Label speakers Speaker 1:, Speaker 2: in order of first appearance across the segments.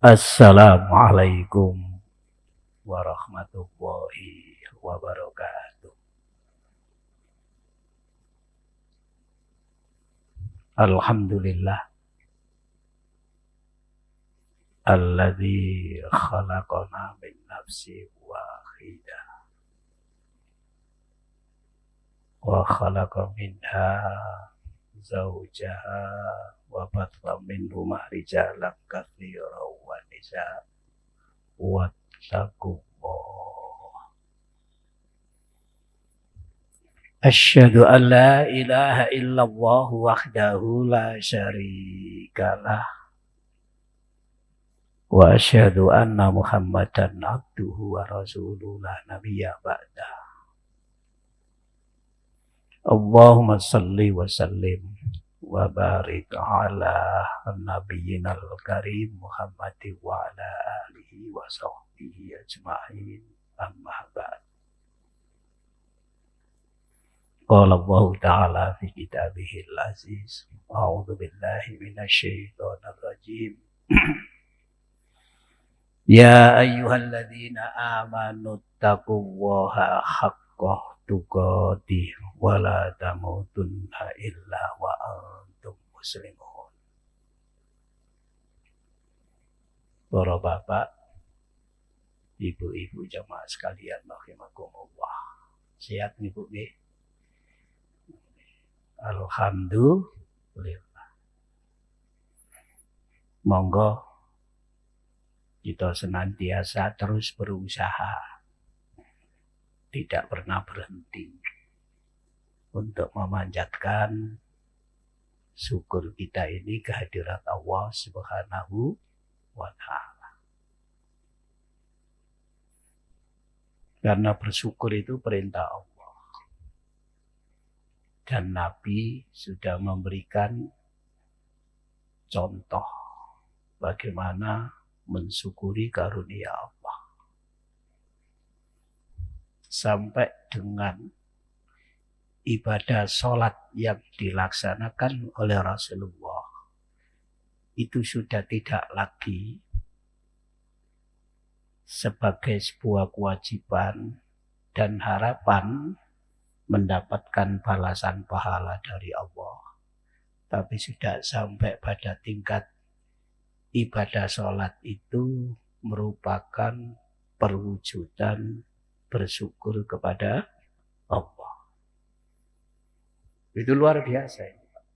Speaker 1: Assalamualaikum warahmatullahi wabarakatuh. Alhamdulillah alladzi khalaqana min nafsin wahidah wa khalaqa minha zawjaha wa batha minhuma rijalan katsiran wa nisaa wattaqullah. Asyhadu an la ilaha illallah wahdahu la syarikalah wa asyhadu anna Muhammadan abduhu wa rasuluhu la nabiyya ba'dah. Allahumma salli wa sallim wa barik ala nabiyyinal karim Muhammadin wa ala alihi wa sahbihi ajma'in, amma ba'd. Qala Allah ta'ala fi kitabihil aziz, a'udzu billahi minasy syaithanir rajim. Ya ayyuhalladzina amanu taqullaha haqqa tuqatih wa la tamutunna illa wa antum muslimun. Para bapak, ibu-ibu jamaah sekalian rahimakumullah. Sehat nih Bu nggih? Alhamdulillah. Monggo kita senantiasa terus berusaha, tidak pernah berhenti untuk memanjatkan syukur kita ini kehadirat Allah Subhanahu wa ta'ala. Karena bersyukur itu perintah Allah. Dan Nabi sudah memberikan contoh bagaimana mensyukuri karunia Allah. Sampai dengan ibadah sholat yang dilaksanakan oleh Rasulullah itu sudah tidak lagi sebagai sebuah kewajiban dan harapan mendapatkan balasan pahala dari Allah, tapi sudah sampai pada tingkat ibadah sholat itu merupakan perwujudan bersyukur kepada Allah. Itu luar biasa ini, Pak.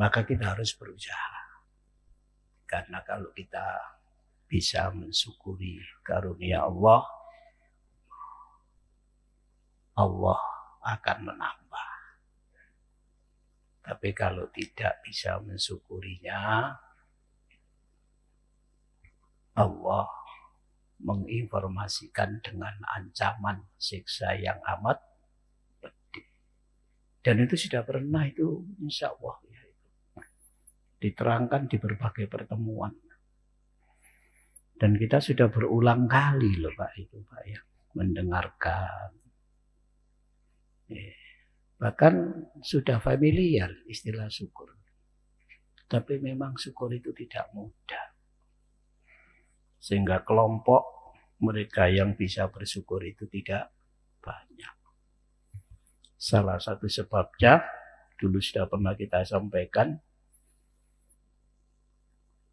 Speaker 1: Maka kita harus berusaha. Karena kalau kita bisa mensyukuri karunia Allah, Allah akan menambah. Tapi kalau tidak bisa mensyukurinya, Allah menginformasikan dengan ancaman siksa yang amat pedih. Dan itu sudah pernah itu insya Allah ya, diterangkan di berbagai pertemuan. Dan kita sudah berulang kali loh Pak itu Pak ya, mendengarkan. Bahkan sudah familiar istilah syukur. Tapi memang syukur itu tidak mudah. Sehingga kelompok mereka yang bisa bersyukur itu tidak banyak. Salah satu sebabnya dulu sudah pernah kita sampaikan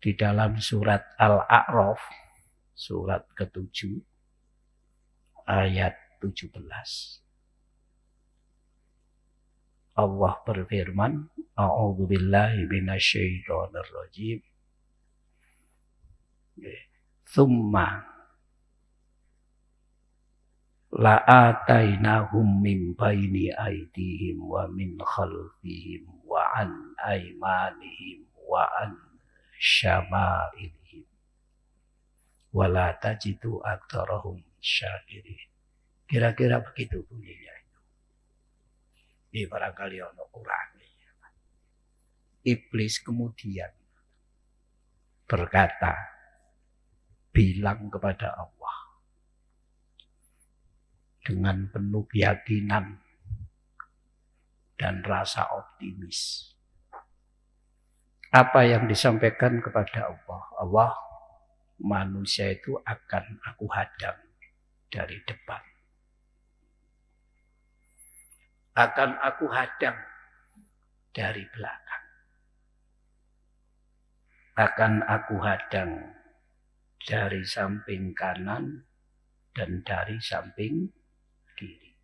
Speaker 1: di dalam surat Al-A'raf, surat ke-7 ayat 17. Allah berfirman, A'udzu billahi minasy syaithanir rajim. Tsumma la'atainahum min baini aydihim wa min khalfihim wa an aymanihim wa an syama'ilihim wa la tajidu aktsarahum syakirin. Kira-kira begitu bunyinya. Ini barangkali ono kurangnya. Iblis kemudian berkata, bilang kepada Allah dengan penuh keyakinan dan rasa optimis, apa yang disampaikan kepada Allah. Allah, manusia itu akan aku hadang dari depan. Akan aku hadang dari belakang. Akan aku hadang dari samping kanan dan dari samping kiri.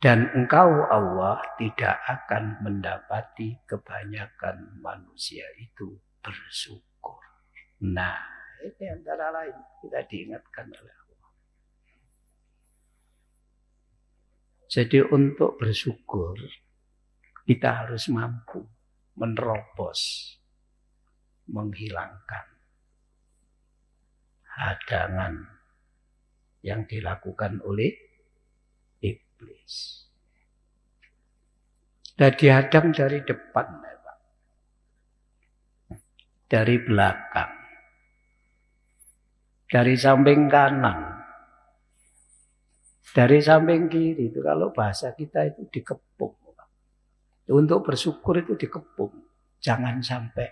Speaker 1: Dan engkau Allah tidak akan mendapati kebanyakan manusia itu bersyukur. Nah, ini antara lain kita diingatkan oleh Allah. Jadi untuk bersyukur kita harus mampu menerobos, menghilangkan hadangan yang dilakukan oleh iblis. Dan dihadang dari depan, Pak. Dari belakang, dari samping kanan, dari samping kiri. Itu kalau bahasa kita itu dikepung. Pak. Untuk bersyukur itu dikepung. Jangan sampai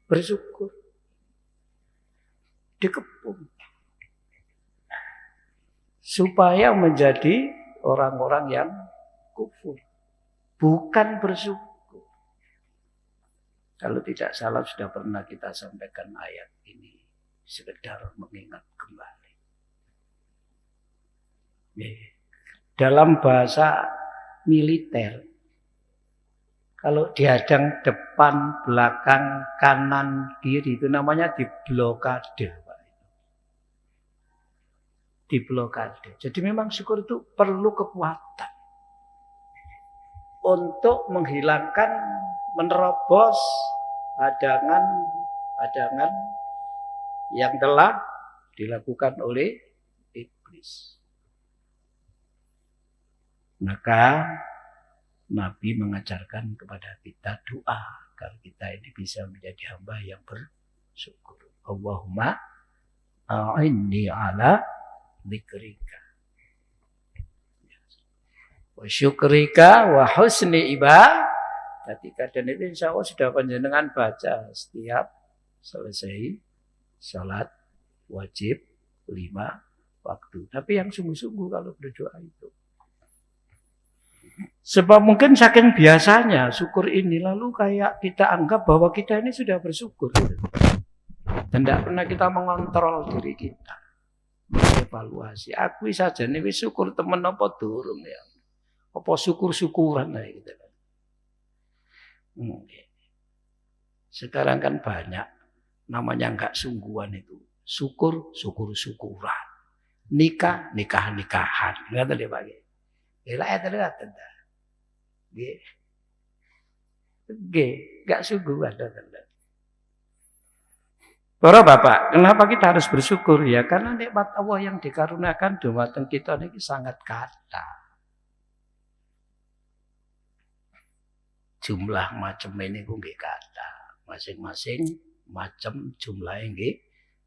Speaker 1: bersyukur. Dikepung. Supaya menjadi orang-orang yang kufur. Bukan bersyukur. Kalau tidak salah sudah pernah kita sampaikan ayat ini. Sekedar mengingat kembali. Dalam bahasa militer. Kalau dihadang depan, belakang, kanan, kiri. Itu namanya diblokade. Diblokade. Jadi memang syukur itu perlu kekuatan untuk menghilangkan, menerobos hadangan yang telah dilakukan oleh iblis. Maka Nabi mengajarkan kepada kita doa agar kita ini bisa menjadi hamba yang bersyukur. Allahumma a'inni ala dzikrika wa syukrika wa husni ibadatika. Dan itu insya Allah sudah panjenengan baca setiap selesai salat wajib 5 waktu. Tapi yang sungguh-sungguh kalau berdoa itu. Sebab mungkin saking biasanya syukur ini lalu kayak kita anggap bahwa kita ini sudah bersyukur. Dan tidak pernah kita mengontrol diri kita. Evaluasi. Akui saja nih syukur temen apa durung ya. Apa syukur-syukuran lah gitu. Sekarang kan banyak namanya enggak sungguhan itu. Syukur-syukuran. Nikah, nikah-nikahan. Enggak tadi Pak. Ela itu lihat tanda. Enggak sungguhan tanda. Para Bapak, kenapa kita harus bersyukur ya? Karena nikmat Allah yang dikaruniakan dumateng kita ini sangat kata. Jumlah macam ini ku nggih kata. Masing-masing macam jumlahnya nggih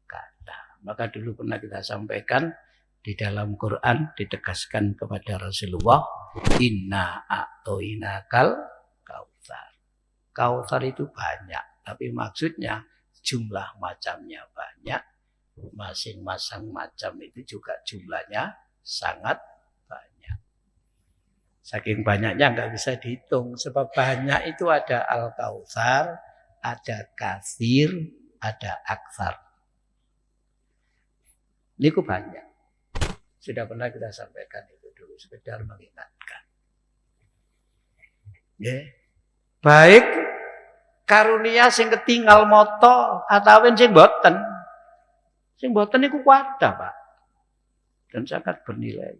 Speaker 1: kata. Maka dulu pernah kita sampaikan di dalam Quran ditegaskan kepada Rasulullah, inna a'toinakal kautsar. Kautsar itu banyak, tapi maksudnya jumlah macamnya banyak, masing-masing macam itu juga jumlahnya sangat banyak. Saking banyaknya nggak bisa dihitung, sebab banyak itu ada al-kautsar, ada katsir, ada aksar. Ini ku banyak. Sudah pernah kita sampaikan itu dulu, sekedar mengingatkan. Baik karunia sing ketinggal moto atau sing boten. Sing boten niku kuwata, Pak. Dan sangat bernilai.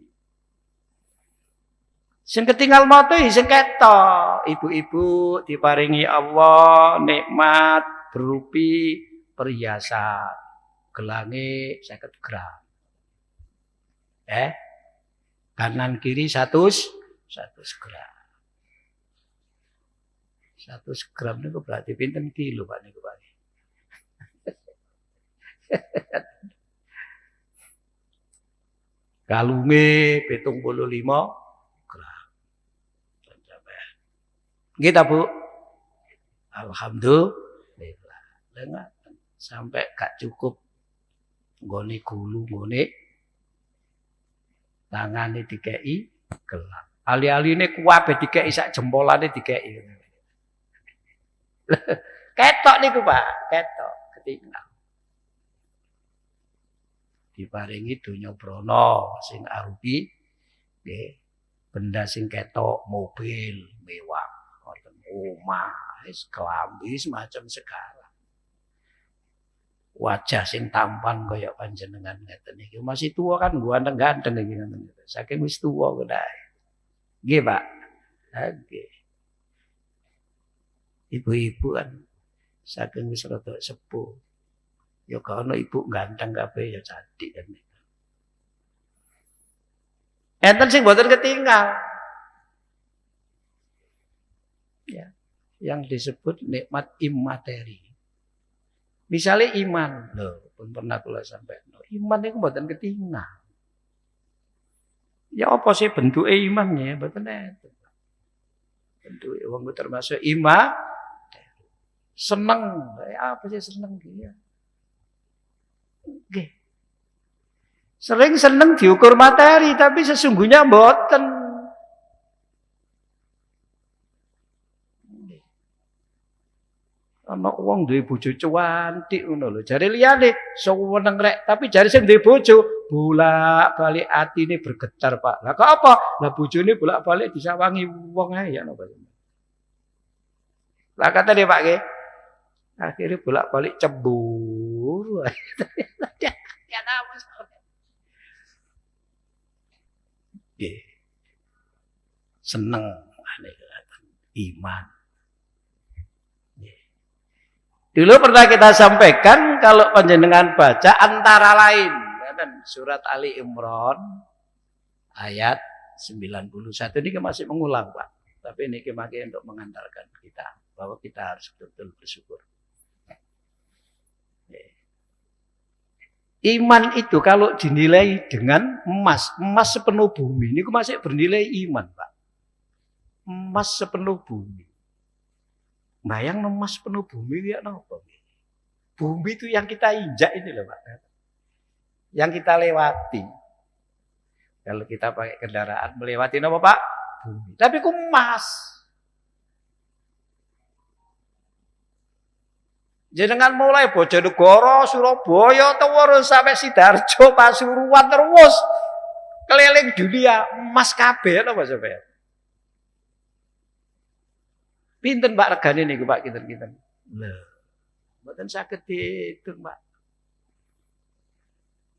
Speaker 1: Sing ketinggal moto sing ketok. Ibu-ibu diparingi Allah nikmat berupi perhiasan. Gelange 50 gram. Kanan kiri 100 gram. 100 gram itu berarti pinten kilo Pak niku Pak. Kalunge 75 gram. Kita Bu. Alhamdulillah. Lengan sampai gak cukup nggone gulu nggone tangane dikei gelang. Ali-aline kuwabe dikei sak jempolane dikei. Ketok niku Pak, ketok ketinggal. Diparingi donya brana sing arupi nggih benda sing ketok, mobil mewah, wonten omah, wis klambi semacam segala. Wajah sing tampan kaya panjenengan ngeten iki. Masih tua kan ganteng-ganteng iki ngoten. Saking wis tua kedae. Nggih, Pak. Nggih. Ibu-ibu kan saking wis rada sepuh. Ya kono ibu ganteng kabeh ya cantik kan. Enten sing mboten ketinggal. Ya, yang disebut nikmat immateri. Misalnya iman, loh, pun pernah kula sampaikan. Iman itu mboten ketinggal. Ya apa sih bentuke imannya? Mboten enten. Bentuke wong termasuk iman. Seneng, ya apa sih seneng dia? Nggih. Sering seneng diukur materi, tapi sesungguhnya mboten. Ana wong duwe bojo cuantik ngono lho. Jare liyane seneng rek, tapi jare sing duwe bojo bolak-balik atine bergetar, Pak. Lah kok apa? Lah bojone bolak-balik disawangi wong ae ya napa. Lah katane Pak nggih. Akhirnya bolak-balik cemburu. Ya napa. Nggih. Seneng iman. Dulu pernah kita sampaikan kalau panjenengan baca antara lain surat Ali Imran ayat 91 ini masih mengulang Pak. Tapi ini kemarin untuk mengantarkan kita bahwa kita harus betul-betul bersyukur. Iman itu kalau dinilai dengan emas sepenuh bumi ini masih bernilai iman Pak. Emas sepenuh bumi. Bayang emas penuh bumi ya napa? Bumi itu yang kita injak ini loh Pak. Yang kita lewati. Kalau kita pakai kendaraan melewati apa Pak? Bumi. Tapi ku emas. Jenengan mulai Bojonegoro, Surabaya, terus sampai Sidoarjo, Pasuruan terus keliling dunia emas kabeh napa sampeyan? Pinten Pak regane niku Pak kinten-kinten? Lho. Mboten saged diitung, Pak.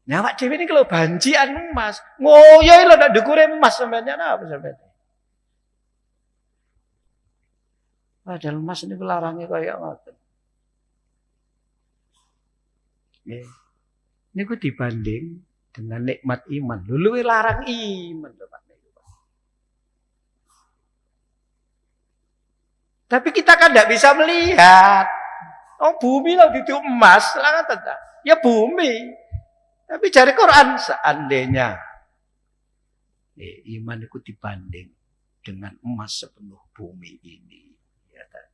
Speaker 1: Nyawak dhewe niki lho banjian emas. Ngoyo lho nek ndukure emas sampeyan apa sampeyan? Padahal emas niku larange kaya ngoten. Nggih. Niku dibanding dengan nikmat iman. Lho luwih larang iman lho Pak. Tapi kita kan tidak bisa melihat. Oh bumi lah itu emas, lah kan ya bumi. Tapi cari Quran seandainya iman itu dibanding dengan emas sepenuh bumi ini, ya kan?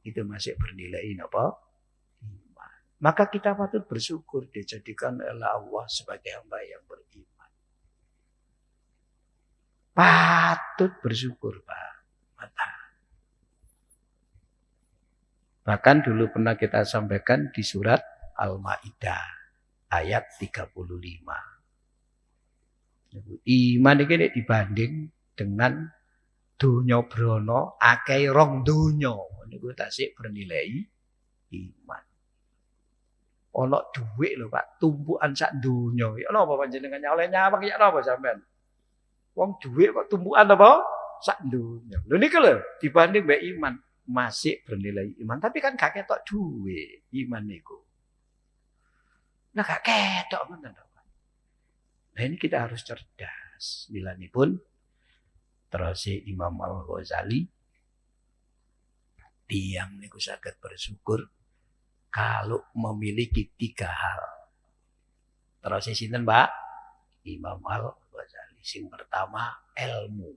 Speaker 1: Itu masih bernilai apa? Iman. Maka kita patut bersyukur dijadikan oleh Allah sebagai hamba yang beriman. Patut bersyukur Pak. Bahkan dulu pernah kita sampaikan di surat Al-Maidah ayat 35. Iman ini dibanding dengan donya brana akeh rong donya niku tasik bernilai iman. Ana dhuwit lho Pak, tumpukan sak donya. Ya napa panjenengan oleh nyawang ya napa sampean? Wong dhuwit kok tumpukan apa? Sak donya. Lho niku lho dibanding mbek iman masih bernilai iman, tapi kan gak ketok duwe iman niku. Nah gak ketok ngoten to. Nah ini kita harus cerdas. Milanipun terus Imam Al-Ghazali tiang niku saged bersyukur kalau memiliki 3 hal. Terus sinten Pak? Imam Al-Ghazali. Sing pertama ilmu.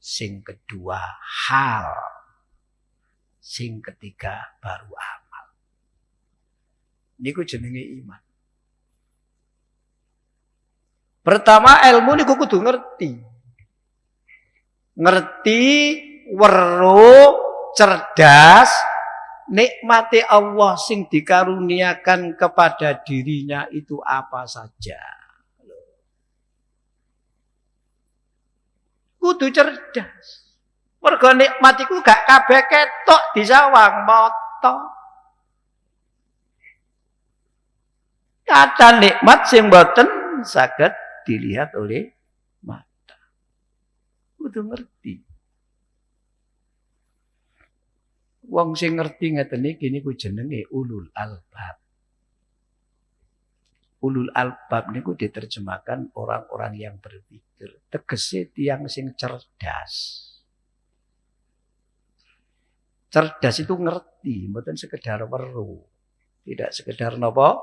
Speaker 1: Sing kedua hal. Sing ketiga baru amal. Niku jenenge iman. Pertama ilmu niku kudu ngerti. Ngerti, weruh, cerdas, nikmati Allah sing dikaruniakan kepada dirinya itu apa saja. Kudu cerdas. Mergo nikmat iku gak kabeh ketok disawang mata. Kata nikmat sing boten saged dilihat oleh mata. Kudu ngerti. Wong sing ngerti ngeten iki niku jenenge ulul albab. Ulul albab niku diterjemahkan orang-orang yang berpikir. Tegese tiyang sing cerdas. Cerdas itu ngerti, mboten sekedar weruh. Tidak sekedar napa?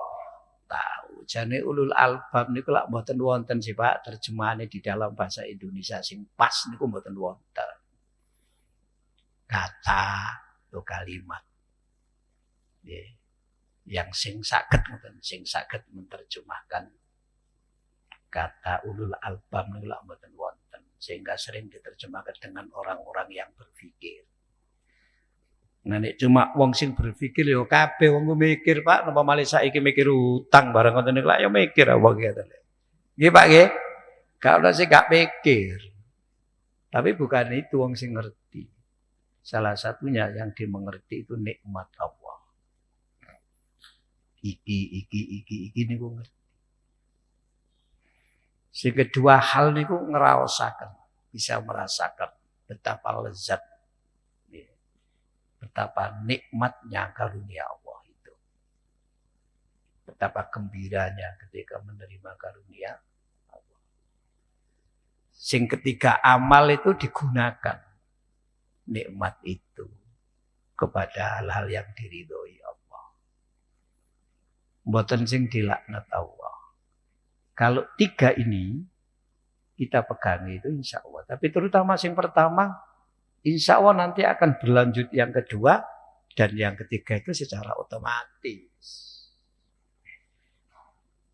Speaker 1: Tahu. Jane ulul albab niku lak mboten wonten sih Pak, terjemahane di dalam bahasa Indonesia sing pas niku mboten wonten. Kata atau kalimat. Yang sing saged ngoten, sing saged menerjemahkan kata ulul albab niku lak mboten wonten, sehingga sering diterjemahkan dengan orang-orang yang berpikir. Nah nek cuma wong sing berpikir ya kabeh wong mikir Pak, napa malih saiki mikir utang barang ngoten niku lak ya mikir apa ngoten. Nggih Pak nggih. Gak ono sing gak mikir. Tapi bukan itu wong sing ngerti. Salah satunya yang dimengerti itu nikmat Allah. Iki niku ngerti. Sing kedua hal niku ngraosaken, bisa merasakan betapa lezat, betapa nikmatnya karunia Allah itu. Betapa gembiranya ketika menerima karunia Allah. Sing ketiga amal itu digunakan nikmat itu kepada hal-hal yang diridhoi Allah. Mboten sing dilaknat Allah. Kalau tiga ini kita pegang itu insya Allah. Tapi terutama yang pertama, insya Allah nanti akan berlanjut yang kedua dan yang ketiga itu secara otomatis.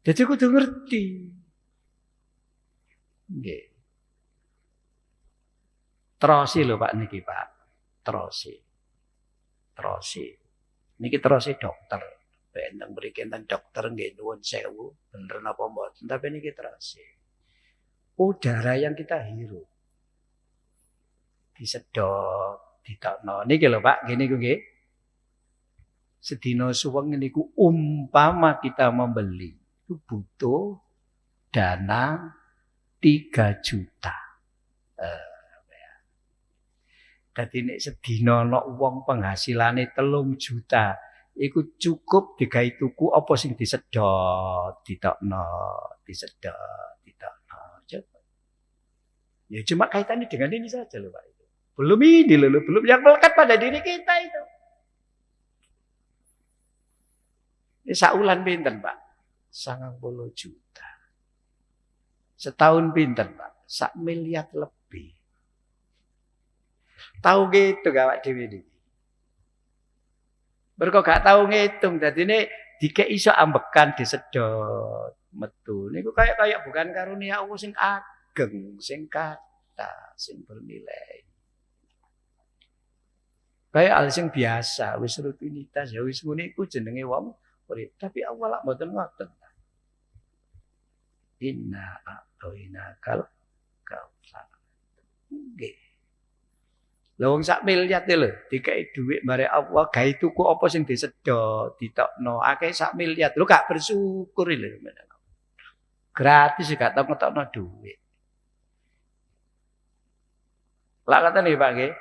Speaker 1: Jadi kudu ngerti. Nggih. Trosi lho Pak niki Pak. Trosi. Niki trosi dokter. Benteng mriki enten dokter nggih nuwun sewu, bener napa mboten, tapi niki trosi. Udara yang kita hirup disedot, ditokno. Niki lho Pak, ngene iku nggih. Sedina suweng niku umpama kita membeli itu butuh dana 3 juta. Dadi nek sedina ana wong penghasilane 3 juta, iku cukup digawe tuku apa sing disedot, ditokno, disedot, ditokno. Coba. Ya cuma kaitannya dengan ini saja loh Pak itu. Belum ini loh, belum yang melekat pada diri kita itu. Ini saulan pinten Pak? 90 juta. Setahun pinten Pak? 1 miliar lebih. Tahu gitu gak Pak Dewi ini? Mergo gak tahu ngitung, dadine dikek iso ambekan disedot metu. Niku kayak bukan karunia Allah sing ageng, sing kata, sing bernilai. Kayak hal sing biasa, wis rutinitas ya wis ngene iku jenenge wong urip. Tapi Allah lak mboten ngoten. Inna a'toina kal kautsar. Nggih. Lah wong 1 miliar lho, dikei dhuwit bare Allah, gawe tuku apa sing disedot, ditokno, akeh 1 miliar. Lho gak bersyukur lho. Gratis gak tau ngetokno dhuwit. Lah kata nih Pak nggih.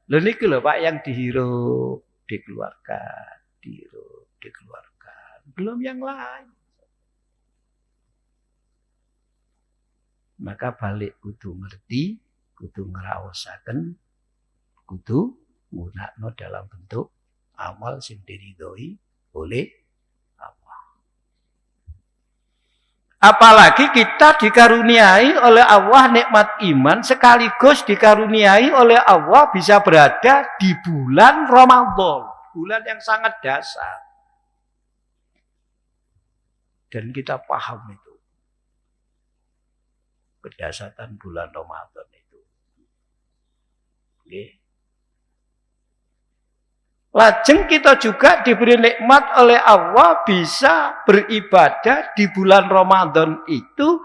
Speaker 1: Lho niki lho Pak yang dihirup, dikeluarkan, dihirup, dikeluarkan. Belum yang lain. Maka balik kudu ngerti, kudu ngraosaken, kudu nggunakno dalam bentuk amal sing diridhoi oleh Allah. Apalagi kita dikaruniai oleh Allah nikmat iman sekaligus dikaruniai oleh Allah bisa berada di bulan Ramadan, bulan yang sangat dahsyat. Dan kita paham itu. Kedahsyatan bulan Ramadan itu. Oke. Lajeng kita juga diberi nikmat oleh Allah bisa beribadah di bulan Ramadan itu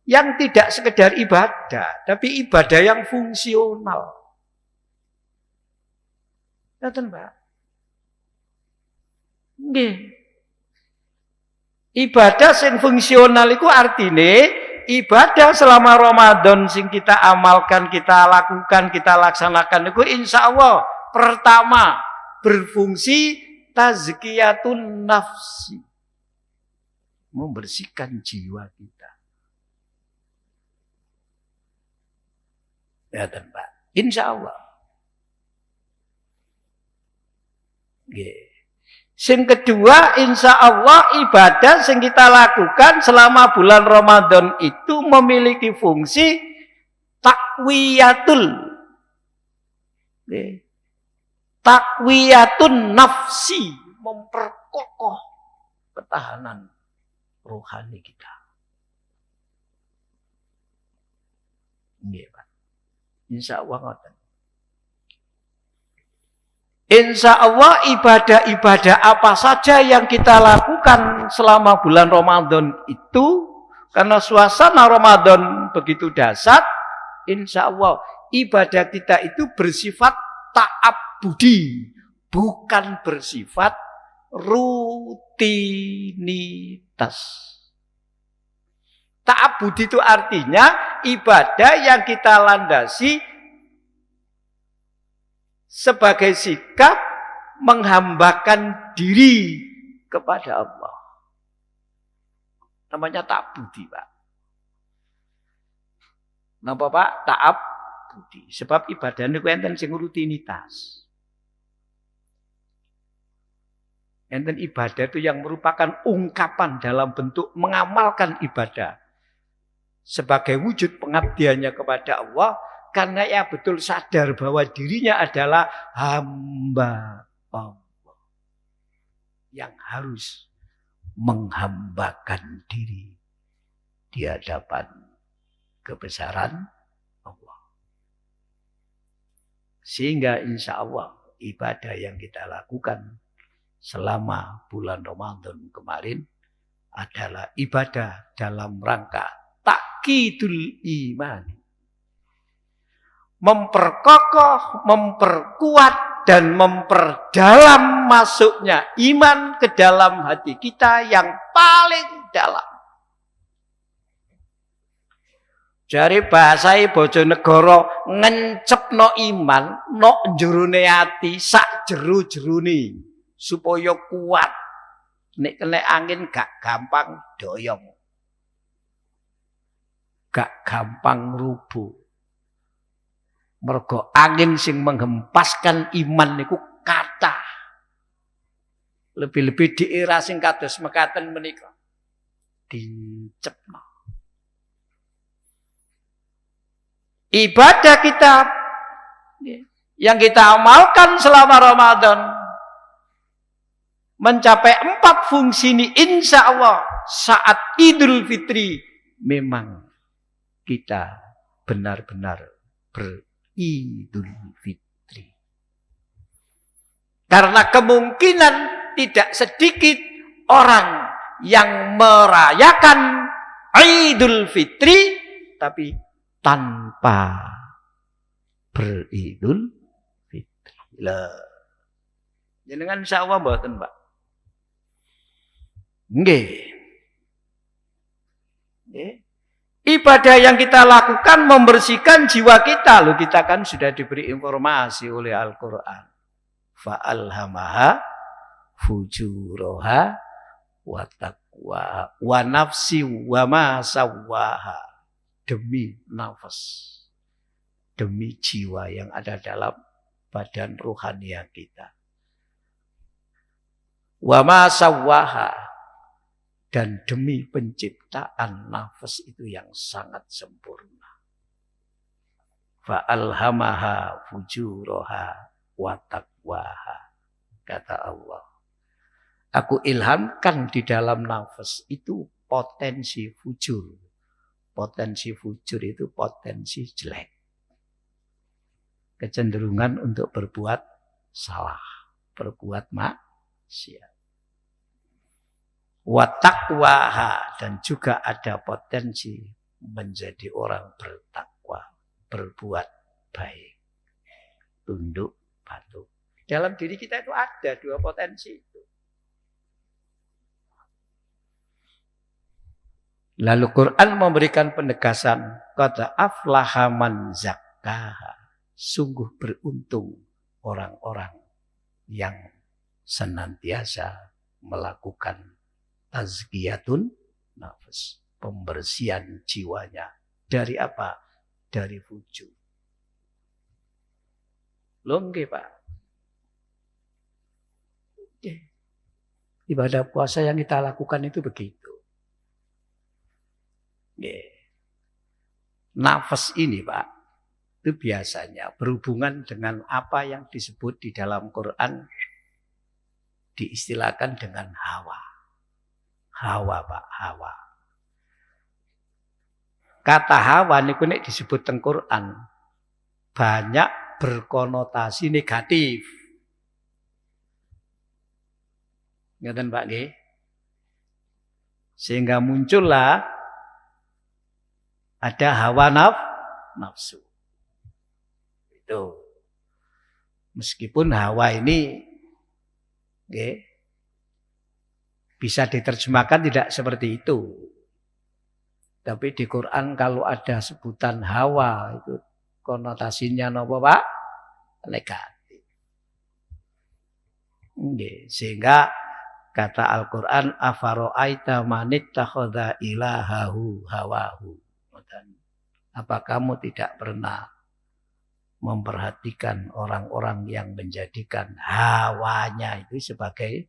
Speaker 1: yang tidak sekedar ibadah, tapi ibadah yang fungsional. Ngoten, Pak. Nggih. Ibadah sing fungsional itu artine ibadah selama Ramadan sing kita amalkan, kita lakukan, kita laksanakan itu insya Allah pertama berfungsi tazkiyatun nafsi, membersihkan jiwa kita. Ya Pak, insya Allah. Yang kedua, insya Allah ibadah yang kita lakukan selama bulan Ramadan itu memiliki fungsi takwiyatul. Takwiyatun nafsi, memperkokoh ketahanan rohani kita. Nggih, Pak. Insyaallah ngoten. Insyaallah ibadah-ibadah apa saja yang kita lakukan selama bulan Ramadan itu karena suasana Ramadan begitu dahsyat, insyaallah ibadah kita itu bersifat ta'abbudi, bukan bersifat rutinitas. Ta'abbudi itu artinya ibadah yang kita landasi sebagai sikap menghambakan diri kepada Allah. Namanya ta'abbudi, Pak. Napa, Pak? Ta'abbudi. Sebab ibadah niku enten sing rutinitas. Enten ibadah itu yang merupakan ungkapan dalam bentuk mengamalkan ibadah sebagai wujud pengabdiannya kepada Allah karena ia betul sadar bahwa dirinya adalah hamba Allah yang harus menghambakan diri di hadapan kebesaran Allah. Sehingga insya Allah ibadah yang kita lakukan selama bulan Ramadan kemarin adalah ibadah dalam rangka takkidul iman. Memperkokoh, memperkuat, dan memperdalam masuknya iman ke dalam hati kita yang paling dalam. Jare bahasa Bojonegoro ngencepno iman, nok jerone ati, sak jeru-jeruni supaya kuat. Nek kena angin gak gampang doyong. Gak gampang rubuh. Mergo angin sing menghempaskan iman niku kathah. Lebih-lebih di era sing kados mekaten menika. Dincepno. Ibadah kita yang kita amalkan selama Ramadan mencapai 4 fungsi ini insya Allah saat Idul Fitri memang kita benar-benar Idul Fitri. Karena kemungkinan tidak sedikit orang yang merayakan Idul Fitri tapi tanpa beridul Fitri. Lah. Jenengan insyaallah mboten, Pak. Nggih. Nggih. Ibadah yang kita lakukan membersihkan jiwa kita. Loh, kita kan sudah diberi informasi oleh Al-Quran. Fa'alhamaha fujuraha wa taqwa wa nafsi wa ma sawwaha. Demi nafas. Demi jiwa yang ada dalam badan rohania kita. Wa ma sawwaha. dan demi penciptaan nafas itu yang sangat sempurna. Fa'alhamaha fujuraha wa taqwaha. Kata Allah. Aku ilhamkan di dalam nafas itu potensi fujur. Potensi fujur itu potensi jelek. Kecenderungan untuk berbuat salah. Berbuat maksiat. Wa taqwaha. Dan juga ada potensi menjadi orang bertakwa. Berbuat baik. Tunduk patuh. Dalam diri kita itu ada dua potensi itu. Lalu Quran memberikan penegasan. Qad aflaha man zakkaha. Sungguh beruntung orang-orang yang senantiasa melakukan tazkiyatun nafas. Pembersihan jiwanya. Dari apa? Dari fujur. Longge Pak. Ibadah puasa yang kita lakukan itu begitu. Nafas ini Pak, itu biasanya berhubungan dengan apa yang disebut di dalam Quran diistilahkan dengan hawa. Hawa Pak, hawa. Kata hawa niku nek disebut teng Quran banyak berkonotasi negatif. Ngeten Pak nggih. Sehingga muncullah ada hawa nafsu. Itu. Meskipun hawa ini nggih bisa diterjemahkan tidak seperti itu. Tapi di Quran kalau ada sebutan hawa itu konotasinya napa Pak? Negatif. Sehingga kata Al-Qur'an afara'aita manittakhadha ilahahu hawahu. Apa kamu tidak pernah memperhatikan orang-orang yang menjadikan hawanya itu sebagai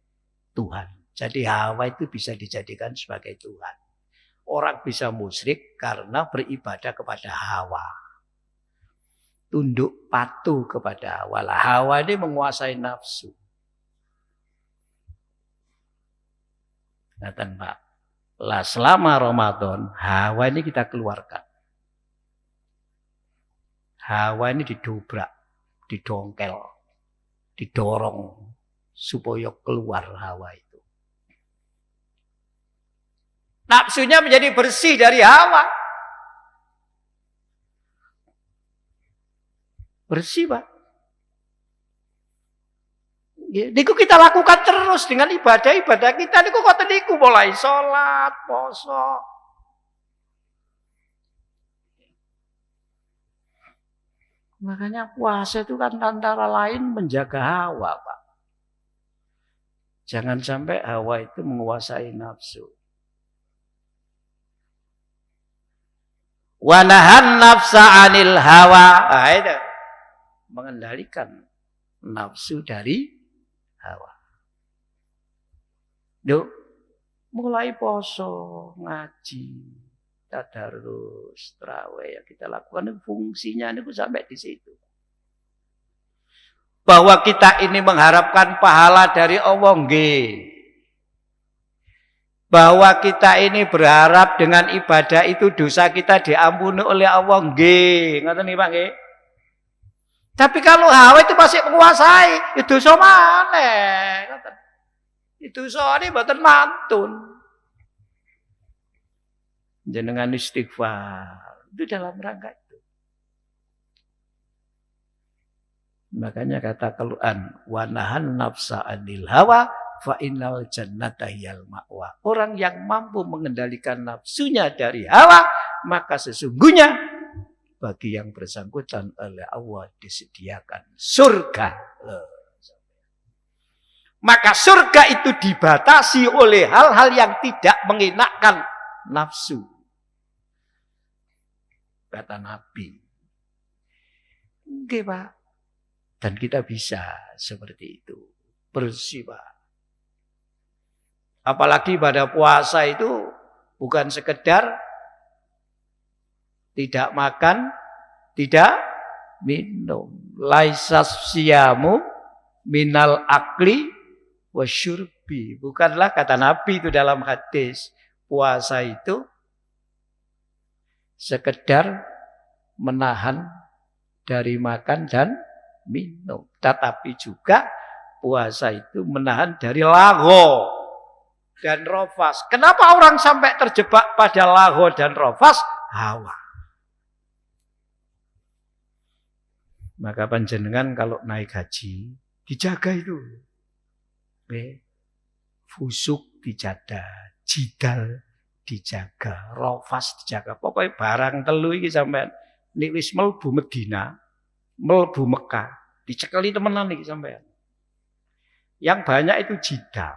Speaker 1: Tuhan. Jadi hawa itu bisa dijadikan sebagai Tuhan. Orang bisa musyrik karena beribadah kepada hawa. Tunduk patuh kepada hawa. Hawa ini menguasai nafsu. Ngatan Pak. Lah selama Ramadan, hawa ini kita keluarkan. Hawa ini didobrak, didongkel, didorong supaya keluar hawa itu. Nafsunya menjadi bersih dari hawa. Bersih Pak. Niku kita lakukan terus dengan ibadah-ibadah kita. Niku kok niku mulai sholat, poso. Makanya puasa itu kan antara lain menjaga hawa Pak. Jangan sampai hawa itu menguasai nafsu. Wa nahan nafsa 'anil hawa. Itu mengendalikan nafsu dari hawa. Duh, mulai poso, ngaji, tadarus, tarawih yang kita lakukan fungsinya ini sampai di situ. Bahwa kita ini mengharapkan pahala dari Allah nggih. Bahwa kita ini berharap dengan ibadah itu dosa kita diampuni oleh Allah nggih. Ngoten nggih Pak nggih. Tapi kalau hawa itu masih menguasai, itu dosa maneh. Ngoten. Itu sone mboten mantun. Jenengan istighfar. Itu dalam rangka itu. Makanya kata Quran, wa nahan nafsa 'anil hawa fa innal jannata hiyal ma'wa. Orang yang mampu mengendalikan nafsunya dari hawa, maka sesungguhnya bagi yang bersangkutan oleh Allah disediakan surga. Maka surga itu dibatasi oleh hal-hal yang tidak mengenakkan nafsu. Kata Nabi. Nggih, Pak. Dan kita bisa seperti itu. Bersih, Pak. Apalagi pada puasa itu bukan sekedar tidak makan, tidak minum. Laisas siyamu minal akli wasyurbi. Bukanlah kata Nabi itu dalam hadis. Puasa itu sekedar menahan dari makan dan minum. Tetapi juga puasa itu menahan dari lagho dan rofas. Kenapa orang sampai terjebak pada lagho dan rofas? Hawa. Maka panjenengan kalau naik haji, dijaga itu. Fusuk dijaga, jidal dijaga, rofas dijaga. Pokoknya barang telu iki sampean nek wis mlebu Medina, mlebu Mekah, dicekeli temenan iki sampean. Yang banyak itu jidal.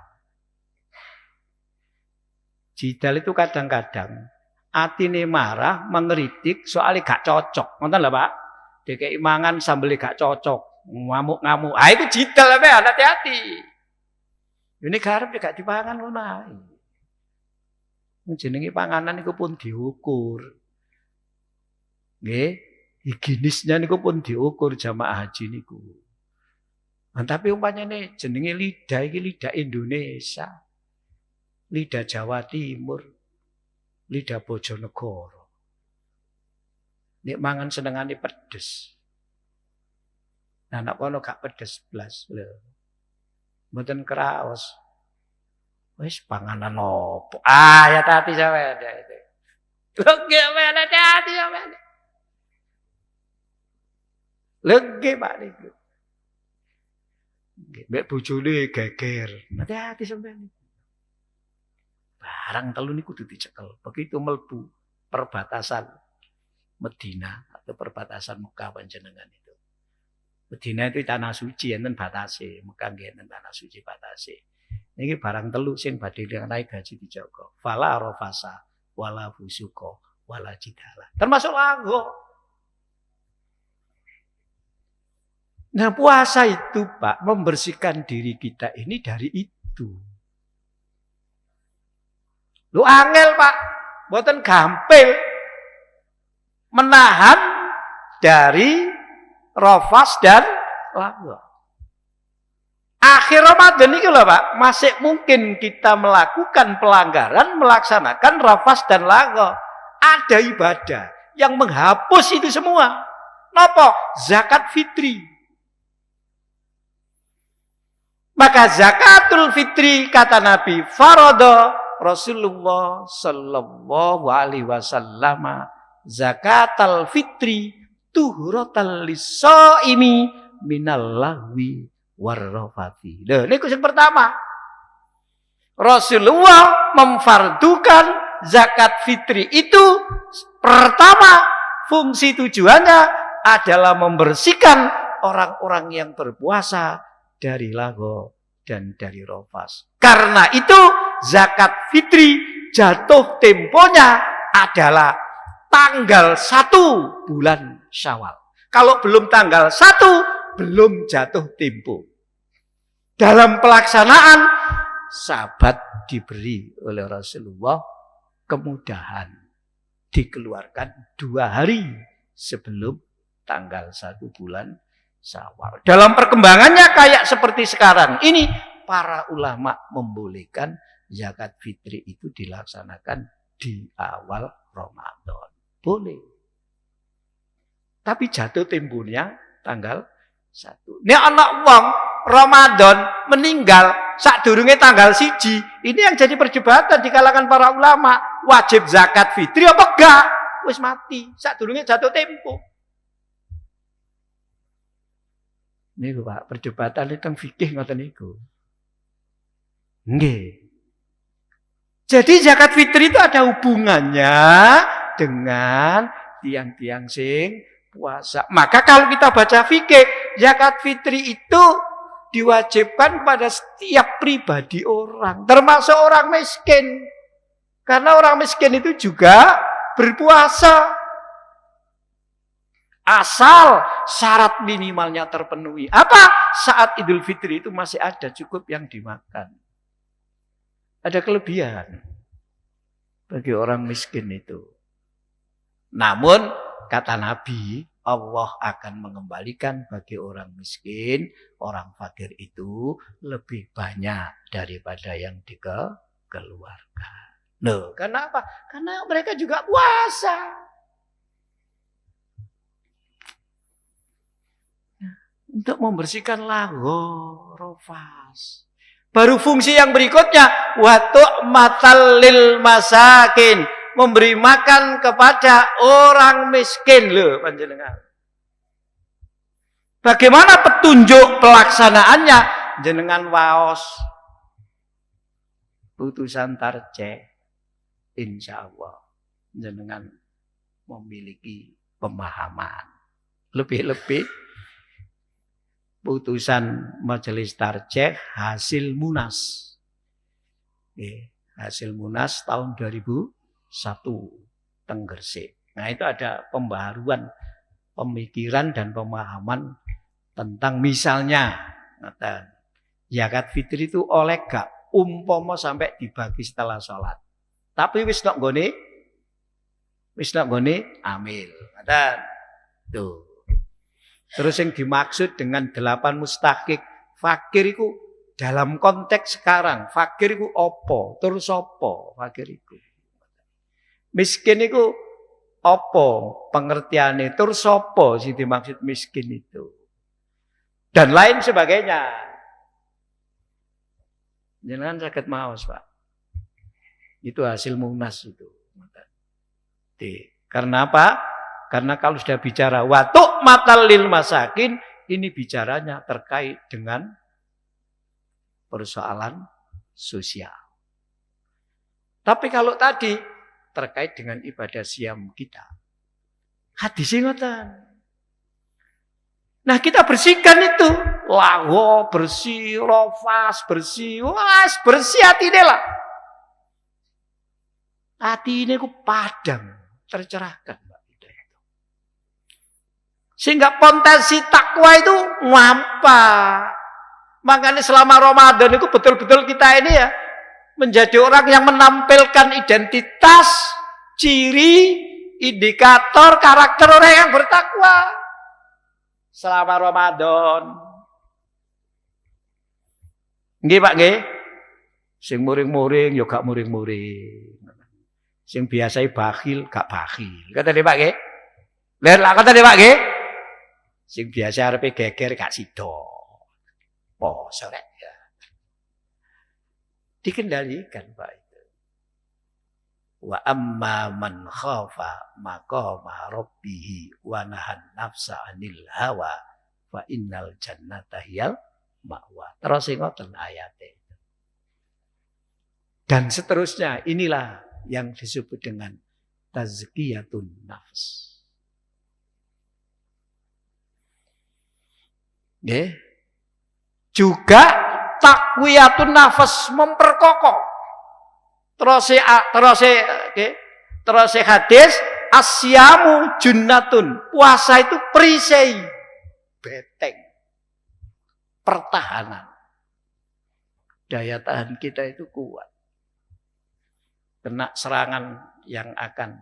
Speaker 1: Jidal itu kadang-kadang atine marah, mengeritik soalnya gak cocok. Ngoten lho, Pak. Dikei mangan sambel gak cocok, ngamuk-ngamuk. Ah itu jidal sampean, hati-hati. Ini garap gak dipangan ngono ae. Jenenge panganan niku pun diukur. Nggih, higienisnya niku pun diukur jamaah haji niku. Nah, tapi umpamane jenenge lidah iki lidah Indonesia. Lidah Jawa Timur, lidah Bojonegoro. Nek mangan senengane pedes. Nah, nek kono gak pedes blas lho. Mboten kraos. Wis panganan opo? Ah, ya hati sampean itu. Lho nggih men hati sampean. Lho nggih Pak niku. Nggih, mek bojone geger. Hati-hati sampean. Barang telu niku kudu dicekel. Begitu mlebu perbatasan Medina atau perbatasan Mekah panjenengan itu. Medina itu tanah suci enten batase, Mekah nggih enten tanah suci batase. Niki barang telu sing badhe naik haji dijaga. Fala rafasa wala fusuqa wala jidala. Termasuk lagho. Nah, puasa itu, Pak, membersihkan diri kita ini dari itu. Lu angel, Pak, mboten gampil menahan dari rafas dan lagho. Akhir Ramadan ini lho, Pak, masih mungkin kita melakukan pelanggaran, melaksanakan rafas dan lagho. Ada ibadah yang menghapus itu semua. Napa? Zakat fitri. Maka zakatul fitri kata Nabi faradha Rasulullah sallallahu alaihi wasallam zakatal fitri tuhratal lisaimi minal lahwi warrafati. Lho niku sing pertama. Rasulullah memfardukan zakat fitri itu pertama fungsi tujuannya adalah membersihkan orang-orang yang berpuasa dari lagho dan dari rafas. Karena itu zakat fitri jatuh temponya adalah tanggal 1 bulan Syawal. Kalau belum tanggal 1 belum jatuh tempo. Dalam pelaksanaan sahabat diberi oleh Rasulullah kemudahan dikeluarkan 2 hari sebelum tanggal 1 bulan Syawal. Dalam perkembangannya kayak seperti sekarang ini, para ulama membolehkan zakat fitri itu dilaksanakan di awal Ramadan. Boleh. Tapi jatuh temponya tanggal 1. Nek anak wong Ramadan meninggal sadurunge tanggal 1, ini yang jadi perdebatan di kalangan para ulama. Wajib zakat fitri apa enggak? Wis mati, sadurunge jatuh tempo. Niku Pak, perdebatan tentang fikih ngoten niku. Nggih. Jadi zakat fitri itu ada hubungannya dengan tiang-tiang sing puasa. Maka kalau kita baca fikih, zakat fitri itu diwajibkan kepada setiap pribadi orang, termasuk orang miskin. Karena orang miskin itu juga berpuasa. Asal syarat minimalnya terpenuhi. Apa? Saat Idul Fitri itu masih ada cukup yang dimakan. Ada kelebihan bagi orang miskin itu. Namun kata Nabi, Allah akan mengembalikan bagi orang miskin, orang fakir itu lebih banyak daripada yang dikeluarkan. Loh, kenapa? Karena mereka juga puasa. Untuk membersihkan lago, rofas. Baru fungsi yang berikutnya, watu matalil masakin, memberi makan kepada orang miskin. Loh, panjenengan. Bagaimana petunjuk pelaksanaannya? Jenengan waos putusan tarjeh. Insya Allah jenengan memiliki pemahaman. Lebih-lebih putusan majelis tarjeh hasil munas. Hasil munas tahun 2001 teng Gresik. Nah, itu ada pembaharuan pemikiran dan pemahaman tentang misalnya zakat fitri itu oleh gak umpama sampai dibagi setelah sholat. Tapi wis nak gone amil. Tuh. Terus yang dimaksud dengan 8 mustahik fakir itu dalam konteks sekarang, fakir itu opo, terus opo fakir itu. Miskin itu opo pengertiannya, terus opo sih dimaksud miskin itu. Dan lain sebagainya. Jangan sakit maos, Pak. Itu hasil munas itu. Karena apa? Karena kalau sudah bicara watu matal lil masakin, ini bicaranya terkait dengan persoalan sosial. Tapi kalau tadi terkait dengan ibadah siam kita, hadisnya ngoten. Nah, kita bersihkan itu, lawo bersih, rofas bersih, was bersih hati deh lah. Hati ini ku padam, tercerahkan. Sehingga potensi takwa itu nampak. Makanya selama Ramadan itu betul-betul kita ini ya menjadi orang yang menampilkan identitas, ciri, indikator, karakter orang yang bertakwa. Selama Ramadan. Nggih Pak nggih. Sing muring-muring ya gak muring-muring. Sing biasa bakhil gak bakhil. Kata dia Pak nggih. Lah kata dia Pak nggih. Sing biasa arepe geger gak sida. Poso rek ya. Dikendalikan Pak itu. Wa amma man khafa maqama rabbih wa nahan nafsa 'anil hawa fa innal jannata hiyal ma'wa. Terus ngoten ayate. Dan seterusnya, inilah yang disebut dengan tazkiyatun nafs. Juga takwiyatun nafas memperkokoh. Terus hadis asyamu junnatun. Puasa itu perisai, beteng, pertahanan. Daya tahan kita itu kuat. Kena serangan yang akan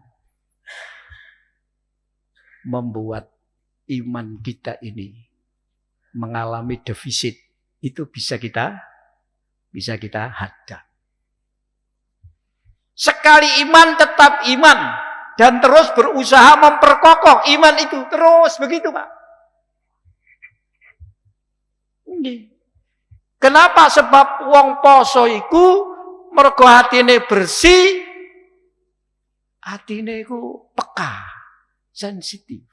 Speaker 1: membuat iman kita ini mengalami defisit, itu bisa kita hadang. Sekali iman tetap iman dan terus berusaha memperkokoh iman itu terus begitu Pak. Kenapa? Sebab wong poso iku mergo hatine bersih, hatine iku peka, sensitif,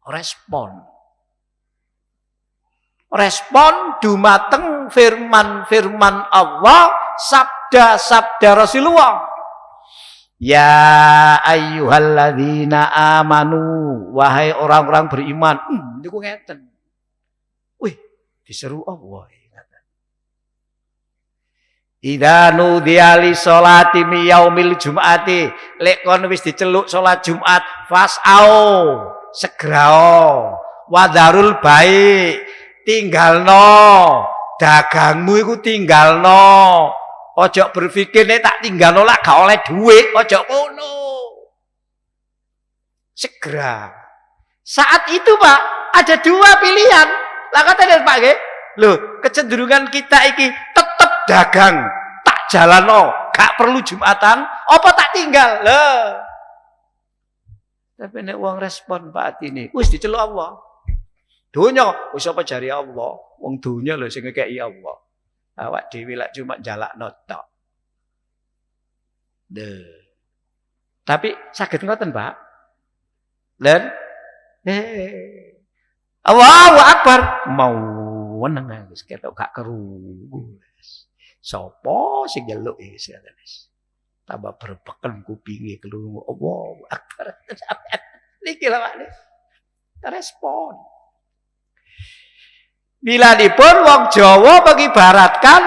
Speaker 1: respon dumateng firman-firman Allah, sabda-sabda Rasulullah. Ya ayyuhalladzina amanu, wahai orang-orang beriman. Niku ngeten. Wih, diseru Allah. Idza nudiya li sholati mi yaumil jum'ati, lek kon wis diceluk salat Jumat, fas'au, segrao, wadarul baik, tinggalno dagangmu iku tinggalno, Ojo berpikir nek tak tinggal lak gak oleh duit, ojo ngono. Segera. Saat itu Pak, ada dua pilihan. Lah kata Pak nggih, loh, kecenderungan kita iki tetep dagang, tak jalano, gak perlu Jumatan, apa tak tinggal? Loh. Tapi nek wong respon Pak atine, wis diceluk Allah. Dunya wis apa jari Allah, wong dunya lho sing ngekeki Allah. Awak dhewe lak cuma jalakno tok. Tapi saged ngoten, Pak. Lan Allahu Akbar mau meneng wis ketok gak kerungu. Sapa sing njeluk wis tambah berbeken kupinge kelungu. Allahu Akbar. Niki lho Pak. Respon. Bila dipun wong Jawa mengibaratkan